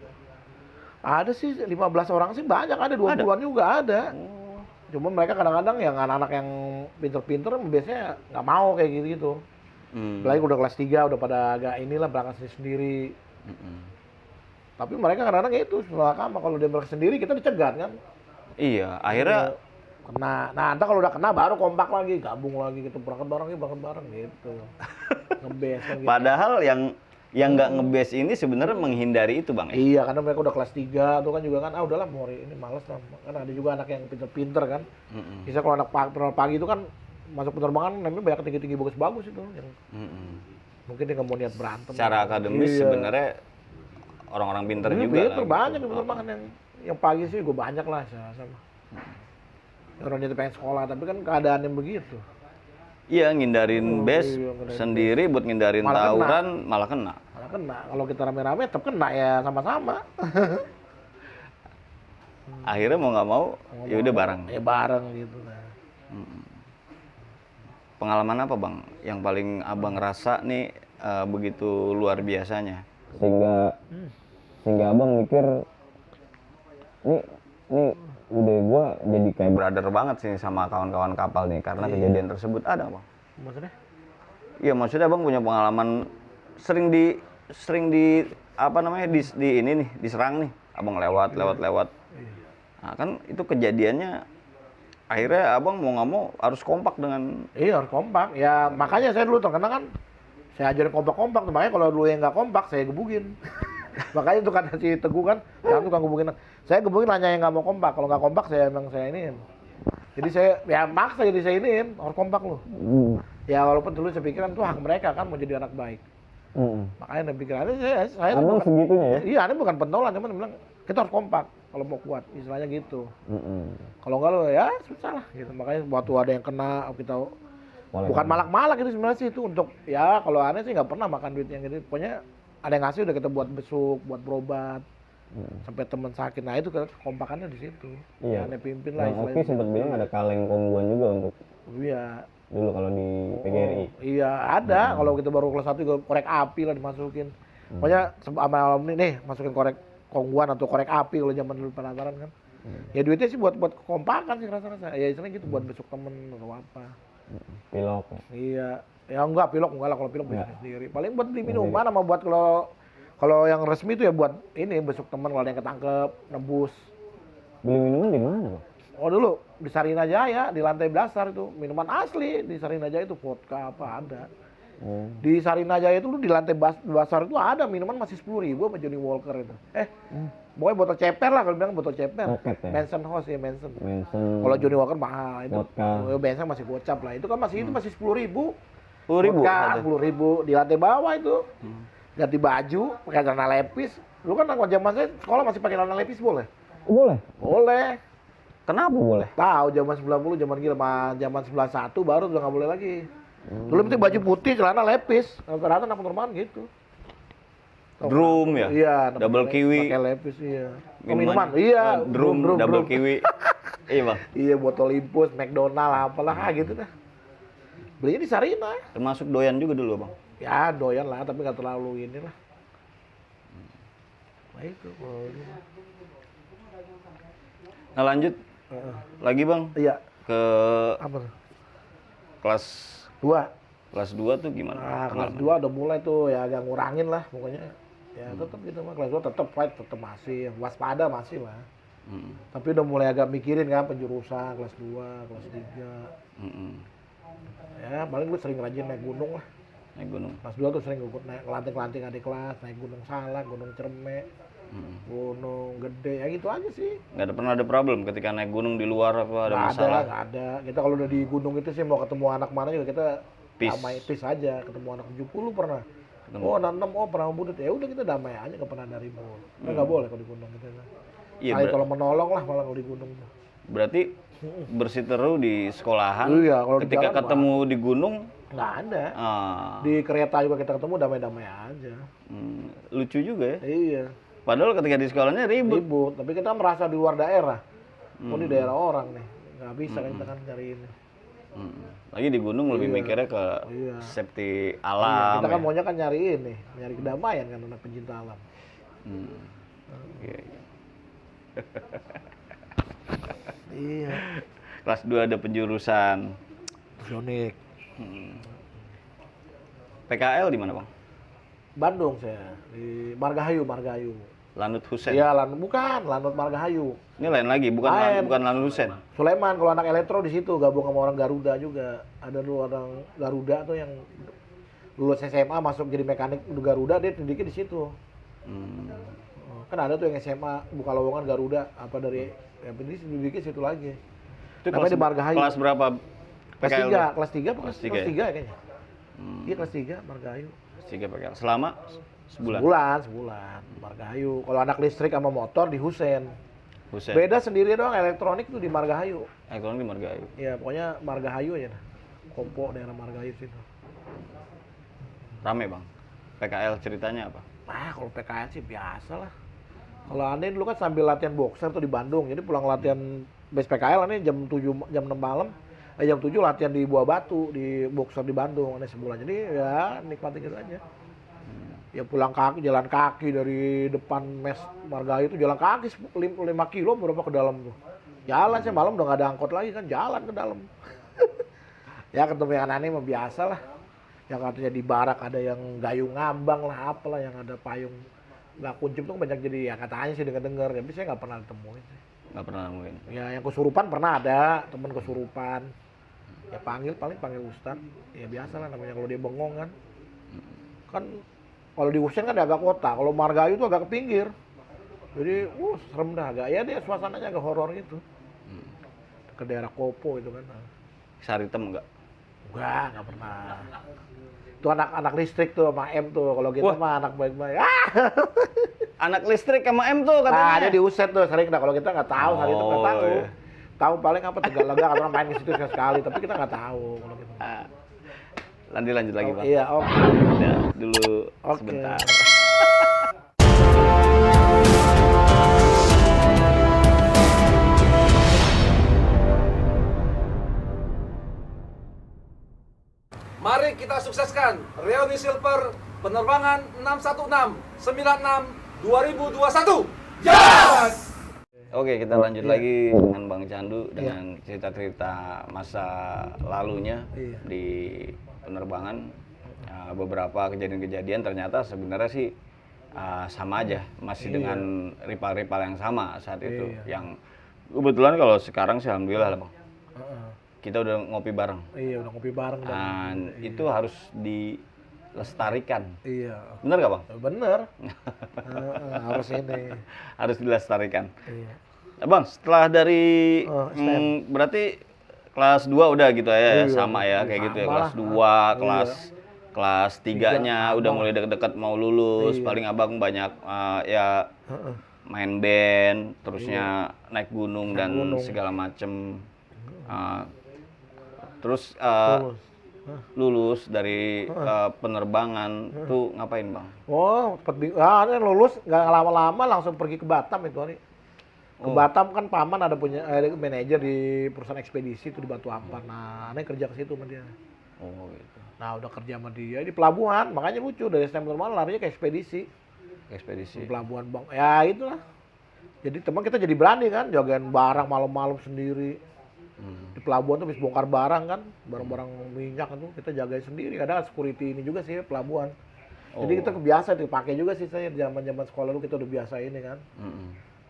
Ada sih 15 orang sih banyak, ada 20-an juga ada. Cuma mereka kadang-kadang yang anak-anak yang pinter-pinter biasanya nggak mau kayak gitu. Apalagi udah kelas 3 udah pada agak inilah berangkat sendiri. Tapi mereka kadang-kadang itu setelah kama kalau dia berangkat sendiri kita dicegat kan. Iya, akhirnya Kena. Nah, entar kalau udah kena baru kompak lagi, gabung lagi gitu, berangkat bareng gitu. Ngebes kan gitu. padahal yang nggak ngebase ini sebenarnya menghindari itu Bang ya? Iya, karena mereka udah kelas 3 tuh kan juga kan udahlah mau ini males lah. Kan ada juga anak yang pinter-pinter kan. Bisa kalau anak pagi itu kan masuk penerbangan namanya banyak tinggi-tinggi bagus-bagus itu yang mungkin dia nggak mau niat berantem. Secara akademis sebenarnya orang-orang pinter juga Pinter lah, banyak gitu. di penerbangan yang pagi sih gue banyak lah sama. Orang dia pengen sekolah tapi kan keadaannya begitu. Iya, ngindarin base iya, ngindarin sendiri buat ngindarin Malah tawuran malah kena. Malah kena. Kalau kita rame-rame tetap kena ya sama-sama. Akhirnya mau nggak mau, ya udah bareng. Ya bareng gitu. Nah. Pengalaman apa Bang yang paling Abang rasa nih begitu luar biasanya? Sehingga Abang mikir nih udah gua jadi kayak brother banget sih sama kawan-kawan kapal nih karena kejadian tersebut ada Bang. Maksudnya? Iya, maksudnya Bang punya pengalaman sering di apa namanya di ini nih diserang nih Abang lewat. Nah, kan itu kejadiannya akhirnya abang mau nggak mau harus kompak dengan Iya harus kompak. Ya makanya saya dulu terkenal kan saya ajarin kompak-kompak. Makanya kalau dulu yang nggak kompak saya gebugin. Makanya itu kata si Teguh kan, jangan tukang gebugin. Saya gebugin hanya yang nggak mau kompak. Kalau nggak kompak saya emang saya iniin. Jadi saya ya maksa jadi saya iniin harus kompak loh. Ya walaupun dulu saya pikiran tuh hak mereka kan mau jadi anak baik. Makanya saya pikirannya saya Abang segitunya ya? iya, ini bukan pentolan, cuman bilang kita harus kompak kalau mau kuat, istilahnya gitu. Kalau enggak lo ya susah lah gitu. Makanya waktu ada yang kena kita bukan malak-malak itu sebenarnya sih itu untuk ya kalau aneh sih nggak pernah makan duit yang gitu. Pokoknya ada yang ngasih udah kita buat besuk, buat berobat. Sampai teman sakit. Nah, itu kompakannya di situ. Iya. Ya, aneh pimpin lah Bang Oki sempat bilang ada kaleng kongguan juga untuk iya. dulu kalau di PGRI. Iya, ada. Kalau kita baru kelas 1 juga korek api lah dimasukin. Pokoknya sama alumni nih masukin korek kongguan atau korek api kalau zaman dulu penataran kan. Ya duitnya sih buat kompakan sih rasa-rasa. Ya istilahnya gitu buat besok temen atau apa. Pilok ya. Iya. Ya enggak pilok enggak lah kalau pilok bisa sendiri. Paling buat beli minuman sama buat kalau yang resmi itu ya buat ini besok temen kalau ada yang ketangkep, nebus. Beli minuman di mana, Bang? Oh dulu di Sarina Jaya di lantai dasar itu minuman asli di Sarina Jaya itu vodka apa ada. Di Sarina Jaya itu di lantai dasar itu ada minuman masih 10.000 apa Johnny Walker itu. Pokoknya botol ceper lah kalau bilang botol ceper. Pocket ya? Manson House ya Manson. Manson. Kalau Johnny Walker mahal itu. Vodka. Bensin masih gocap lah. Itu kan masih itu masih 10.000. 10.000 Vodka ada. 10.000 di lantai bawah itu. Ganti baju, pakai celana lepis. Lu kan waktu zaman saya sekolah masih pakai celana lepis boleh? Boleh? Boleh. Kenapa boleh? Tahu zaman 90 zaman gila, zaman 91 baru udah nggak boleh lagi. Dulu penting baju putih, celana lepis. Rata-rata anak penerbangan gitu. Drum ya? Iya, Double kiwi. Pakai lepis iya. Minuman. Iya, Drum, double kiwi. Iya, Bang. Iya, botol impus, McDonald apalah gitu dah. Belinya di Sarina. Termasuk doyan juga dulu, Bang. Ya, doyan lah, tapi nggak terlalu inilah. Nah itu kalau ini. Nah, lanjut lagi, Bang. Iya, Ke apa tuh? kelas 2. kelas 2 tuh gimana? Nah, kelas 2 udah mulai tuh ya agak ngurangin lah pokoknya. Ya tetap gitu mah, kelas 2 tetap fight, tetap masih waspada masih lah. Tapi udah mulai agak mikirin kan penjurusan kelas 2, kelas 3. Ya, paling gue sering rajin naik gunung lah. Naik gunung. Kelas 2 tuh sering gue naik kelanting-kelanting adik kelas, naik gunung Salak, gunung Cermek, gunung Gede, ya gitu aja sih. Nggak pernah ada problem ketika naik gunung di luar apa ada Nggak masalah? ada, nggak ada. Kita kalau udah di gunung itu sih mau ketemu anak mana juga kita Peace. damai peace aja. Ketemu anak 70 pernah. Ketemu. Oh, anak 6, oh pernah budut. Ya udah kita damai aja, nggak pernah ada ribut. Nggak boleh kalau di gunung gitu. Iya, Saling tolong menolong lah malah kalau di gunung. berarti bersiteru di sekolahan. Iya, kalau di ketika jalan, ketemu di gunung, Nggak ada. ah, Di kereta juga kita ketemu damai-damai aja. lucu juga ya. Iya, Padahal ketika di sekolahnya ribut. ribut. Tapi kita merasa di luar daerah. Oh, di daerah orang nih. Nggak bisa kan kita kan cari ini. Lagi di gunung lebih mikirnya ke Iya. safety Iya, alam. kita kan ya. maunya kan nyari ini, nyari kedamaian kan anak pencinta alam. Iya, iya. Iya. Kelas 2 ada penjurusan. Sionik. PKL di mana, Bang? Bandung saya di Margahayu. Lanut Husen. Iya, bukan Lanut Margahayu. Ini lain lagi, bukan Lain. bukan Lanut Husen. Sulaiman kalau anak elektro di situ gabung sama orang Garuda juga. Ada dulu orang Garuda tuh yang lulus SMA masuk jadi mekanik di Garuda, dia didiknya di situ. Kan ada tuh yang SMA buka lowongan Garuda apa dari ya didiknya situ lagi. Itu Namanya di Margahayu. kelas berapa? Kelas PKL? 3, kelas 3 apa Kelas kelas 3 ya kayaknya. Iya kelas 3 Margahayu. Kelas 3 PKL. Selama sebulan. Sebulan. Margahayu. Kalau anak listrik sama motor di Husen. Husen. Beda sendiri doang elektronik tuh di Margahayu. Ekonomi di Margahayu. Ya pokoknya Margahayu aja dah. Kompo daerah Margahayu situ. Rame, Bang. PKL ceritanya apa? Kalau PKL sih biasa lah. Kalau aneh dulu kan sambil latihan boxer tuh di Bandung. Jadi pulang latihan base PKL aneh jam 7 jam 6 malam. Jam 7 latihan di Buah Batu di boxer di Bandung aneh sebulan. Jadi ya nikmatin gitu aja. Ya pulang kaki, jalan kaki dari depan mes Margahayu itu jalan kaki 5 kilo berapa ke dalam tuh. Jalan sih malam udah nggak ada angkot lagi kan jalan ke dalam. Ya ketemu yang aneh mah biasa lah. Yang katanya di barak ada yang gayung ngambang lah apalah yang ada payung nggak kuncup tuh banyak jadi ya katanya sih dengar-dengar tapi saya nggak pernah ditemuin sih. Nggak pernah nemuin. Ya yang kesurupan pernah ada, temen kesurupan. Ya panggil ustad. Ya biasa lah namanya kalau dia bengong kan. Kan kalau di Usen kan agak kota, kalau Margahayu itu agak ke pinggir. Jadi, serem dah agak. Ya dia suasananya agak horor gitu. Ke daerah Kopo itu kan. Saritem enggak? Enggak pernah. Itu anak listrik tuh sama M tuh. Kalau gitu mah anak baik-baik. Anak listrik sama M tuh katanya. Nah, dia di Uset tuh sering dah. Kalau kita nggak tahu, hari itu nggak tahu. Iya. Tahu paling apa Tegalega atau main ke situ sekali, tapi kita nggak tahu kalau gitu. Lanjut lagi, Bang. Iya, oke. Udah dulu Oke. sebentar. Mari kita sukseskan reuni silver penerbangan 616 96 2021. Yes! Oke, kita lanjut lagi dengan Bang Candu dengan cerita-cerita masa lalunya di penerbangan. Beberapa kejadian-kejadian ternyata sebenarnya sih sama aja, masih dengan rival-rival yang sama saat itu. Yang kebetulan kalau sekarang sih alhamdulillah lah, Bang. Kita udah ngopi bareng. Iya, udah ngopi bareng. Dan itu harus dilestarikan. Iya. Bener nggak, Bang? Bener. Harus ini. Harus dilestarikan. Iya. Nah, Bang, setelah dari STM. berarti kelas 2 udah gitu ya, Iya, sama ya kayak gitu ya. sama Kelas lah. 2, kelas 3-nya udah mulai deket-deket mau lulus. Iya. Paling Abang banyak ya main band, terusnya naik gunung dan segala macem. Terus lulus dari penerbangan tuh ngapain, Bang? Ini lulus nggak lama-lama langsung pergi ke Batam itu hari. Ke Batam kan paman ada punya manajer di perusahaan ekspedisi itu di Batu Ampar. Nah, aneh kerja ke situ sama dia. Oh gitu. Nah, udah kerja sama dia di pelabuhan, makanya lucu dari STM normal larinya ke ekspedisi. Ekspedisi. Di pelabuhan Bang. Ya itulah. Jadi teman kita jadi berani kan, jagain barang malam-malam sendiri. Di pelabuhan tuh habis bongkar barang kan, barang-barang minyak itu kita jagain sendiri. Kadang security ini juga sih pelabuhan. Jadi kita kebiasa dipakai juga sih saya zaman-zaman sekolah dulu kita udah biasa ini kan.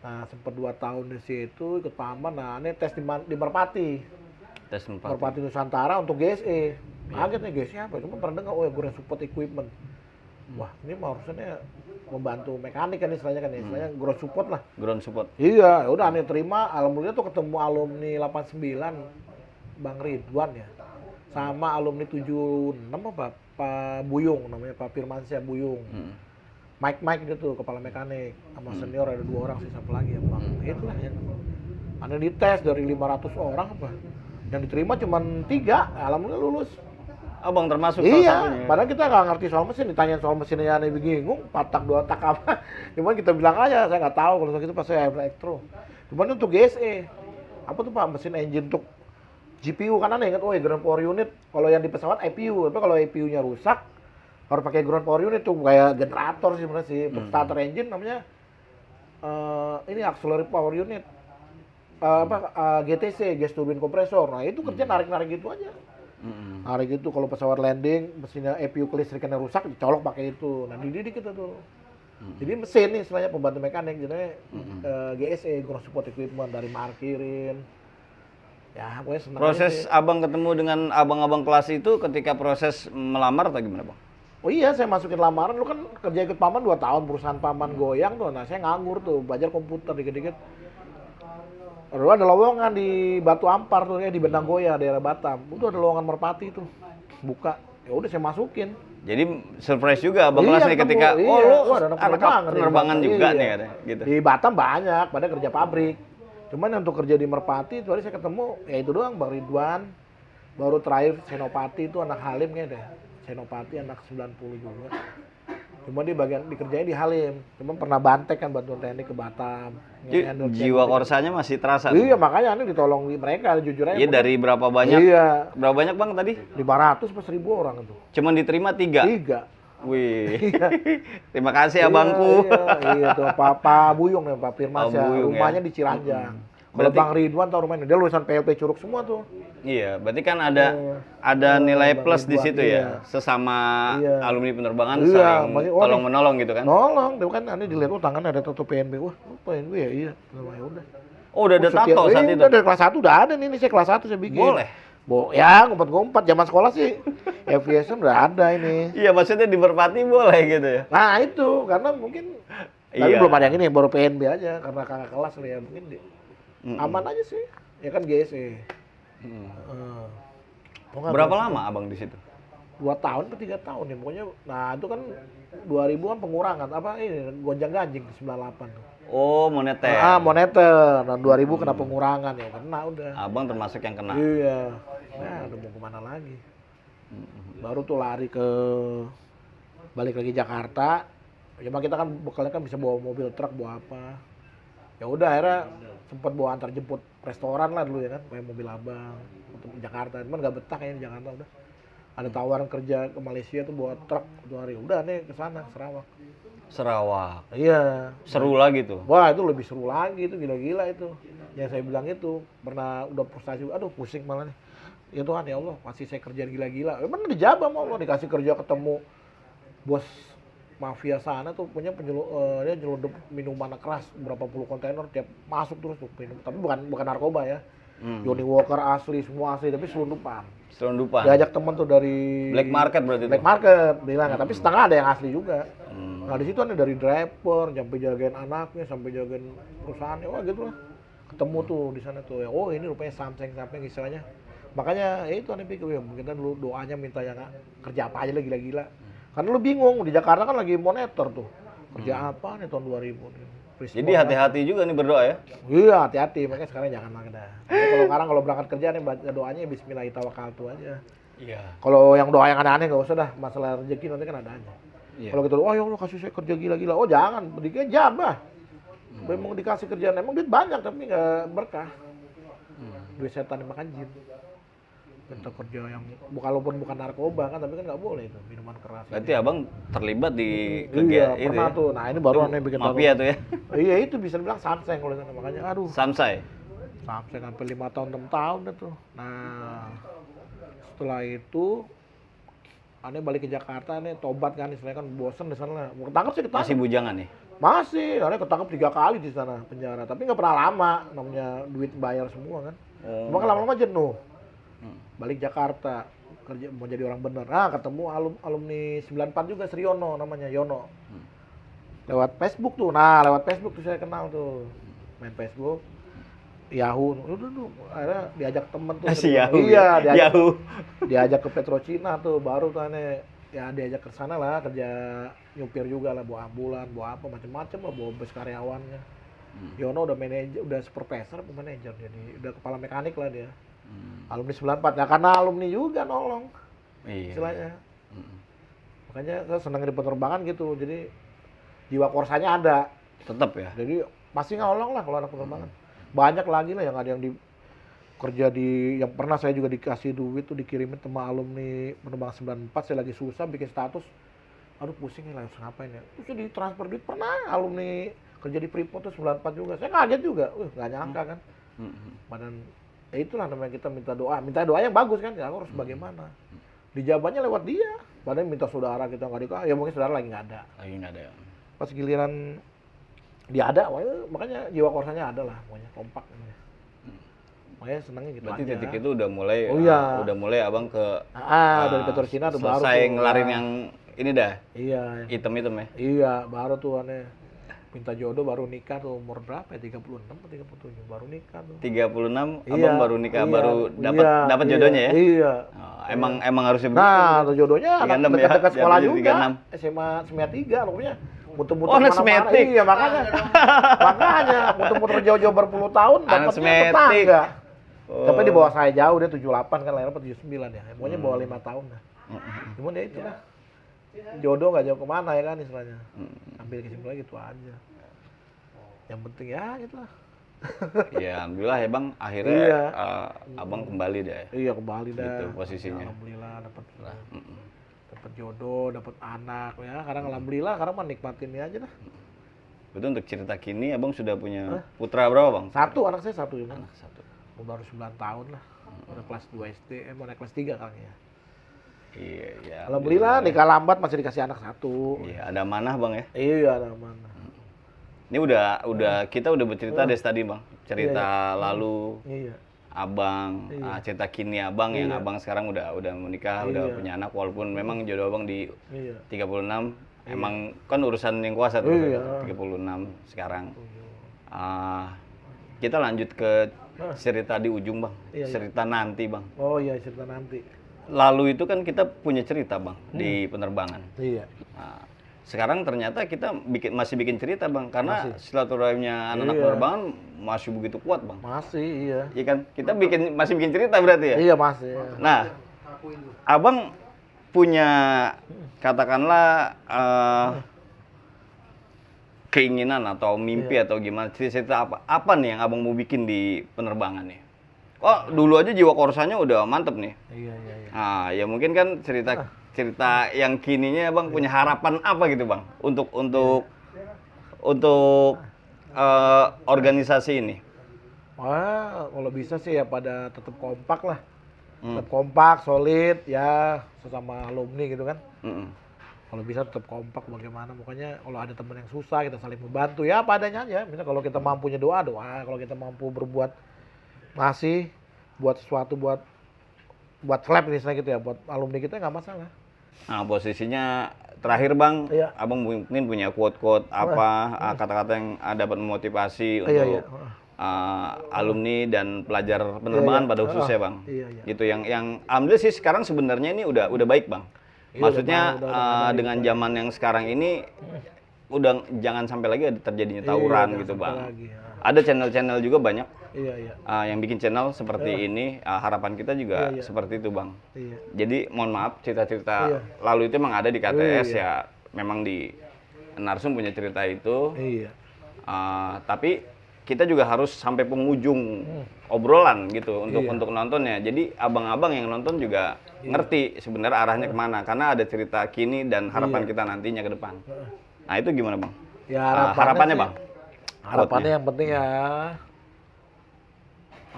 Nah, sempat 2 tahun di situ ikut paman. Nah, ini tes di Merpati. Tes Merpati Nusantara untuk GSE. Kaget nih GSE apa? Cuma pernah dengar ground support equipment. Wah, ini mah harusnya membantu mekanik kan istilahnya kan, istilahnya ground support lah. Ground support. Iya, udah aneh terima. Alhamdulillah tuh ketemu alumni 89 Bang Ridwan ya. Sama alumni 76 apa? Pak Buyung namanya, Pak Firmansyah Buyung. Mike gitu, kepala mekanik. Sama senior ada 2 orang sih, satu lagi ya Bang. Itulah yang aneh dites dari 500 orang apa. Yang diterima cuma 3, alhamdulillah lulus. Abang termasuk salah Iya, satunya. padahal kita nggak ngerti soal mesin, ditanyain soal mesinnya aneh bingung, 4 tak 2 tak apa. Cuman kita bilang aja, saya nggak tahu kalau gitu pas saya elektro. Cuman untuk GSE, apa tuh Pak, mesin engine untuk GPU kan aneh ingat, ground power unit. Kalau yang di pesawat IPU, tapi kalau IPU-nya rusak harus pakai ground power unit tuh kayak generator sih sebenarnya sih. Untuk starter engine namanya ini auxiliary power unit. GTC, gas turbine kompresor. Nah, itu kerja narik-narik gitu aja. Narik gitu kalau pesawat landing, mesinnya EPU kelistrikannya rusak, dicolok pakai itu. Nah, dididik kita tuh. Jadi mesin nih istilahnya pembantu mekanik, jadi GSE, ground support equipment, dari markirin. Ya, pokoknya senang Proses aja sih. Abang ketemu dengan abang-abang kelas itu ketika proses melamar atau gimana, Bang? Oh iya, saya masukin lamaran, lu kan kerja ikut paman 2 tahun, perusahaan paman goyang tuh. Nah, saya nganggur tuh, belajar komputer dikit-dikit. Lalu ada lowongan di Batu Ampar tuh ya, di Benanggoya, daerah Batam. Itu ada lowongan Merpati tuh. Buka. Ya udah saya masukin. Jadi surprise juga abang kelas nih ketemu. ketika, Iya, lu ada anak anak penerbangan di juga Batam. nih Iya. katanya, gitu. Di Batam banyak, pada kerja pabrik. Cuman untuk kerja di Merpati itu hari saya ketemu, ya itu doang Bang Ridwan. Baru terakhir Senopati itu anak Halim kayaknya deh. Senopati anak 90 juga. Cuma di bagian dikerjain di Halim. Cuma pernah bantek kan bantuan TNI ke Batam. Jiwa korsanya masih terasa. Iya, makanya ini ditolong mereka jujur aja. Iya, dari berapa banyak? Iya. Berapa banyak, Bang, tadi? 500 pas 1000 orang itu. Cuman diterima 3. 3. Wih. Terima kasih abangku. Iya tuh Pak Buyung nih, Pak Firmansyah. Buyung, Rumahnya ya. di Ciranjang. Kalau Berarti- Bang Ridwan tau rumahnya, dia lulusan PLP Curug semua tuh. Iya, berarti kan ada nilai Bang plus di Ridwan, situ iya. ya. Sesama Iya. alumni penerbangan Iya, saling maksudnya, tolong menolong gitu kan. Nolong, dia kan aneh dilihat tangannya ada tato PNB. Wah, PNB ya iya. Ya udah. Oh, udah ada tato saat itu. Udah dari kelas 1 udah ada nih saya kelas 1 saya bikin. Boleh. Ya, ngumpet-ngumpet zaman sekolah sih. FVSM udah ada ini. Iya, maksudnya di Merpati boleh gitu ya. Nah, itu karena mungkin tapi Iya. belum ada yang ini, baru PNB aja karena kakak kelas ya mungkin aman aja sih. Ya kan GSE. Berapa lama Abang di situ? 2 tahun atau 3 tahun ya pokoknya. Nah, itu kan 2000 kan pengurangan apa ini gonjang-ganjing di 98 tuh. Oh, moneter. Moneter. Nah, 2000 kena pengurangan ya kena udah. Abang termasuk yang kena. Iya. Nah, udah mau kemana lagi? Baru tuh lari ke balik lagi Jakarta. Ya kita kan bekalnya kan bisa bawa mobil truk, bawa apa. Ya udah akhirnya sempat bawa antar jemput restoran lah dulu ya kan, kayak mobil abang untuk Jakarta. Cuman nggak betah kayaknya di Jakarta udah. Ada tawaran kerja ke Malaysia tuh bawa truk 2 hari. Udah nih ke sana Sarawak. Sarawak. Iya. Seru lagi tuh. Wah, itu lebih seru lagi itu gila-gila itu. Yang saya bilang itu pernah udah frustasi, aduh pusing malah nih. Ya Tuhan ya Allah, kasih saya kerjaan gila-gila. Emang dijabah mau Allah dikasih kerja ketemu bos mafia sana tuh punya dia nyelundup minuman keras berapa puluh kontainer tiap masuk terus tuh minum. Tapi bukan narkoba ya. Johnny Walker asli, semua asli tapi selundupan. Selundupan. Diajak temen tuh dari Black market berarti Black itu. market bilang, tapi setengah ada yang asli juga. Nah di situ ada dari driver, sampai jagain anaknya, sampai jagain perusahaannya, wah gitu lah. Ketemu tuh di sana tuh ya, oh ini rupanya samseng istilahnya. Makanya ya itu aneh pikir ya, mungkin kan dulu doanya minta yang kerja apa aja lah gila-gila. Karena lu bingung, di Jakarta kan lagi monitor tuh. Kerja apa nih tahun 2000 nih. Jadi hati-hati juga nih berdoa ya. Iya hati-hati, makanya sekarang jangan lagi dah. Kalau sekarang kalau berangkat kerja nih baca doanya Bismillahirrahmanirrahim aja. Iya. Kalau yang doa yang aneh-aneh nggak usah dah, masalah rezeki nanti kan ada aja. Iya. Kalau gitu, oh ya Allah kasih saya kerja gila-gila, oh jangan, dikit jabah. Memang dikasih kerjaan, emang duit banyak tapi nggak berkah. Duit setan dimakan jin. Minta kerja yang walaupun bukan narkoba kan, tapi kan nggak boleh itu minuman keras. Berarti Abang terlibat di Iya, kegiatan itu pernah ya? tuh. Nah ini baru aneh bikin Mafia tahu. tuh ya. Iya itu bisa dibilang samseng kalau sana, makanya aduh. Samsai. Samseng sampai 5 tahun 6 tahun dah tuh. Nah setelah itu aneh balik ke Jakarta nih tobat kan, istilahnya kan bosen di sana. Mau ketangkep sih ketangkep. Masih bujangan nih. Masih, aneh ketangkep 3 kali di sana penjara. Tapi nggak pernah lama, namanya duit bayar semua kan. Cuma kan lama-lama jenuh. Balik Jakarta kerja mau jadi orang bener. Ketemu alumni 94 juga Sriono namanya Yono. Lewat Facebook tuh. Nah, lewat Facebook tuh saya kenal tuh. Main Facebook. Yahoo. Udah tuh. Akhirnya diajak temen tuh. Si Yahoo. Iya, Yahoo. diajak ke Petrocina tuh baru tuh aneh. Ya diajak ke sana lah kerja nyupir juga lah, bawa ambulan, bawa apa macam-macam lah, bawa bus karyawannya. Yono udah manajer, udah supervisor apa manajer jadi udah kepala mekanik lah dia. Alumni 94, nah karena alumni juga nolong Iya. istilahnya. Makanya saya senang di penerbangan gitu, jadi jiwa korsanya ada. Tetap ya. Jadi pasti nolong lah kalau anak penerbangan. Banyak lagi lah yang ada yang kerja di, yang pernah saya juga dikasih duit tuh dikirimin sama alumni penerbangan 94, saya lagi susah bikin status. Aduh pusing nih langsung ngapain ya. Terus ditransfer duit, pernah alumni kerja di Freeport tuh 94 juga. Saya kaget juga, nggak nyangka kan. Badan ya itulah namanya kita minta doa yang bagus kan, ya harus bagaimana. Dijawabnya lewat dia, padahal minta saudara kita nggak dikasih, ya mungkin saudara lagi nggak ada. Lagi nggak ada ya. Pas giliran dia ada, wah, makanya jiwa korsanya ada lah, pokoknya kompak. Makanya senangnya gitu Berarti aja. titik itu udah mulai, Oh iya. udah mulai Abang ke dari Petrocina tuh baru selesai tuh. ngelarin yang ini dah, Iya, item-item ya. iya baru tuh aneh. Minta jodoh baru nikah tuh umur berapa ya? 36 atau 37 baru nikah tuh. 36 Iya, Abang baru nikah, iya, baru dapat iya, jodohnya ya. Iya. Oh, emang harusnya begitu. Nah, tuh jodohnya anak 36 ya, dekat-dekat sekolah jatuhnya juga. 36. SMA SMEA 3 pokoknya. Muter-muter Oh, anak kemana-mana. semetik. Iya, makanya muter-muter jauh-jauh berpuluh tahun Anak dapatnya semetik. tetangga. Oh. Tapi di bawah saya jauh, dia 78 kan, lahir 79 ya. Pokoknya bawah 5 tahun lah. Cuman ya itulah. Jodoh nggak jauh kemana ya kan istilahnya. Ambil kesimpulan gitu aja. Yang penting ya gitu lah. Ya, alhamdulillah ya Bang, akhirnya Iya. Abang kembali deh. Iya kembali dah. Gitu posisinya. Alhamdulillah dapat jodoh, dapat anak ya. Sekarang alhamdulillah, sekarang mah nikmatin ini aja dah. Betul, untuk cerita kini Abang sudah punya putra berapa Bang? Satu, anak saya satu ya. Anak satu. Baru 9 tahun lah. Udah kelas 2 SD, mau naik kelas 3 kali ya. Iya, ya. Alhamdulillah nikah lambat masih dikasih anak satu. Iya, ada manah Bang ya. Iya, ada mana. Ini kita udah bercerita dari tadi Bang. cerita lalu Iya. abang, cerita kini abang yang abang sekarang udah menikah, udah punya anak, walaupun memang jodoh abang di Iya. 36, emang kan urusan yang kuasa tuh, Iya. 36 sekarang. Kita lanjut ke cerita di ujung bang, cerita nanti bang. Oh iya, cerita nanti. Lalu itu kan kita punya cerita bang di penerbangan. Iya. Nah, sekarang ternyata kita masih bikin cerita bang, karena silaturahimnya anak-anak penerbangan masih begitu kuat bang. Masih, iya. Iya kan, kita masih bikin cerita berarti ya. Iya masih. Iya. Nah, abang punya katakanlah keinginan atau mimpi atau gimana, cerita apa nih yang abang mau bikin di penerbangan nih? Oh, dulu aja jiwa korsanya udah mantep nih. Iya, iya, iya. Nah, ya mungkin kan cerita yang kininya bang punya harapan apa gitu bang untuk organisasi ini? Wah, kalau bisa sih ya pada tetap kompak lah. Tetap kompak, solid, ya sesama alumni gitu kan. Kalau bisa tetap kompak bagaimana, pokoknya kalau ada teman yang susah kita saling membantu ya apa adanya aja. Misalnya kalau kita mampunya doa, kalau kita mampu berbuat masih buat sesuatu buat lab misalnya gitu ya, buat alumni kita nggak masalah. Nah, posisinya terakhir bang, Iya. abang mungkin punya quote-quote apa, kata-kata yang dapat memotivasi untuk alumni dan pelajar penerbangan pada khususnya bang. Iya, iya. Gitu yang alhamdulillah sih sekarang sebenarnya ini udah baik bang. Maksudnya dengan zaman yang sekarang ini udah jangan sampai lagi ada terjadinya tawuran gitu bang. Lagi, ya. Ada channel-channel juga banyak Iya, iya. yang bikin channel seperti ini. Harapan kita juga seperti itu bang. Iya. Jadi mohon maaf cerita-cerita lalu itu emang ada di KTS ya, memang di Narsum punya cerita itu. Iya. Tapi kita juga harus sampai penghujung obrolan gitu untuk nontonnya. Jadi abang-abang yang nonton juga ngerti sebenarnya arahnya kemana, karena ada cerita kini dan harapan kita nantinya ke depan. Nah itu gimana bang? Ya Harapannya bang? Harapannya yang penting ya,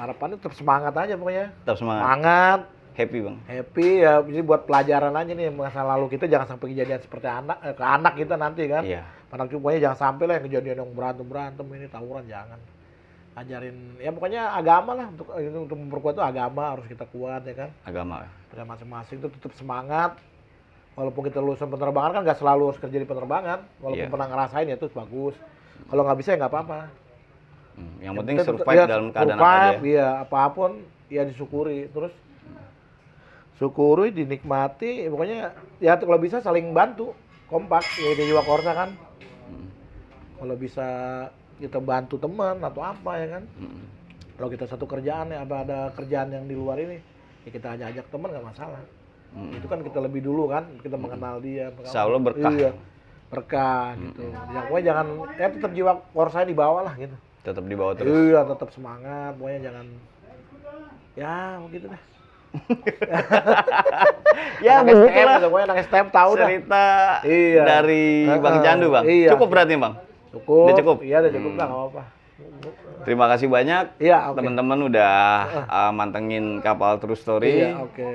harapannya tetap semangat aja pokoknya. Tetap semangat. Semangat, Happy bang. happy ya. Jadi buat pelajaran aja nih masa lalu kita, jangan sampai kejadian seperti ke anak kita nanti kan. Iya. Anak pokoknya jangan sampai lah yang kejadian yang berantem ini tawuran, jangan. Ajarin ya pokoknya agama lah, untuk memperkuat itu agama harus kita kuat ya kan. Agama. Pada masing-masing itu tetap semangat. Walaupun kita lulusan penerbangan kan nggak selalu harus kerja di penerbangan. Walaupun pernah ngerasain ya itu bagus. Kalau nggak bisa ya nggak apa-apa. Yang penting survive dalam keadaan apa aja. Iya, apapun ya disyukuri. Terus syukuri, dinikmati. Pokoknya ya kalau bisa saling bantu, kompak. Ya di Jiwa Korsa kan. Kalau bisa kita bantu teman atau apa ya kan. Kalau kita satu kerjaan ya, apa ada kerjaan yang di luar ini, ya kita ajak teman nggak masalah. Itu kan kita lebih dulu kan, kita mengenal dia. Insya Allah berkah. Iya, berkah gitu. Yang pokoknya jangan, ya tetap Jiwa Korsa di bawah lah gitu. Tetap di bawah terus. Iya, tetap semangat. Pokoknya jangan, ya begitu deh. Ya anak STM, begitulah pokoknya anak STM tahu dah. cerita Iya. dari Bang Candu bang. Iya. Cukup berarti bang. Cukup. Udah cukup? Iya, udah cukup lah, nggak apa-apa. Terima kasih banyak. Iya, oke. Teman-teman udah mantengin Kapal True Story. Iya, oke.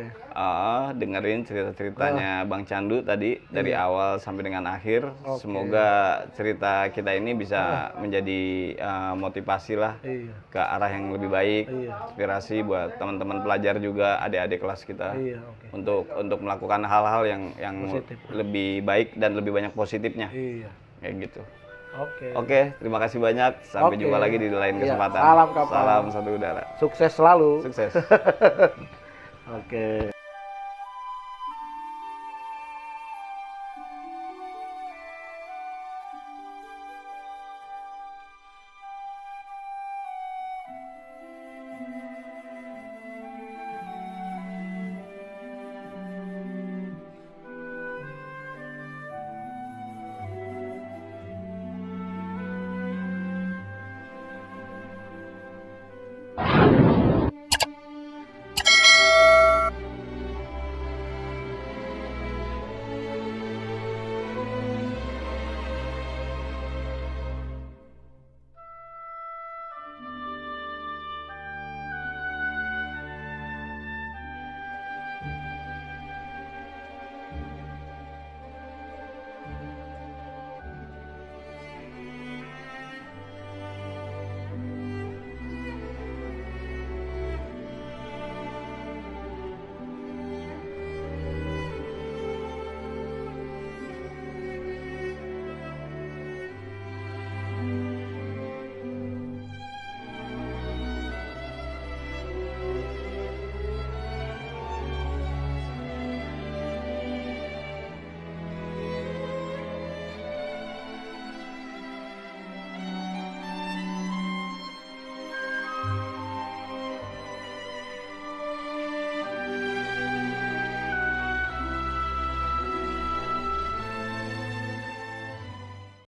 Dengerin cerita-ceritanya Bang Candu tadi dari awal sampai dengan akhir. Oke. Semoga cerita kita ini bisa menjadi motivasi lah Iya. ke arah yang lebih baik, Iya. inspirasi buat teman-teman pelajar juga, adik-adik kelas kita. Iya, oke. Untuk melakukan hal-hal yang Positif. lebih baik dan lebih banyak positifnya. Iya. Kayak gitu. Oke. Oke, terima kasih banyak. Sampai Oke. jumpa lagi di lain Iya, kesempatan. salam kapal. Salam satu udara. Sukses selalu. Sukses. Oke.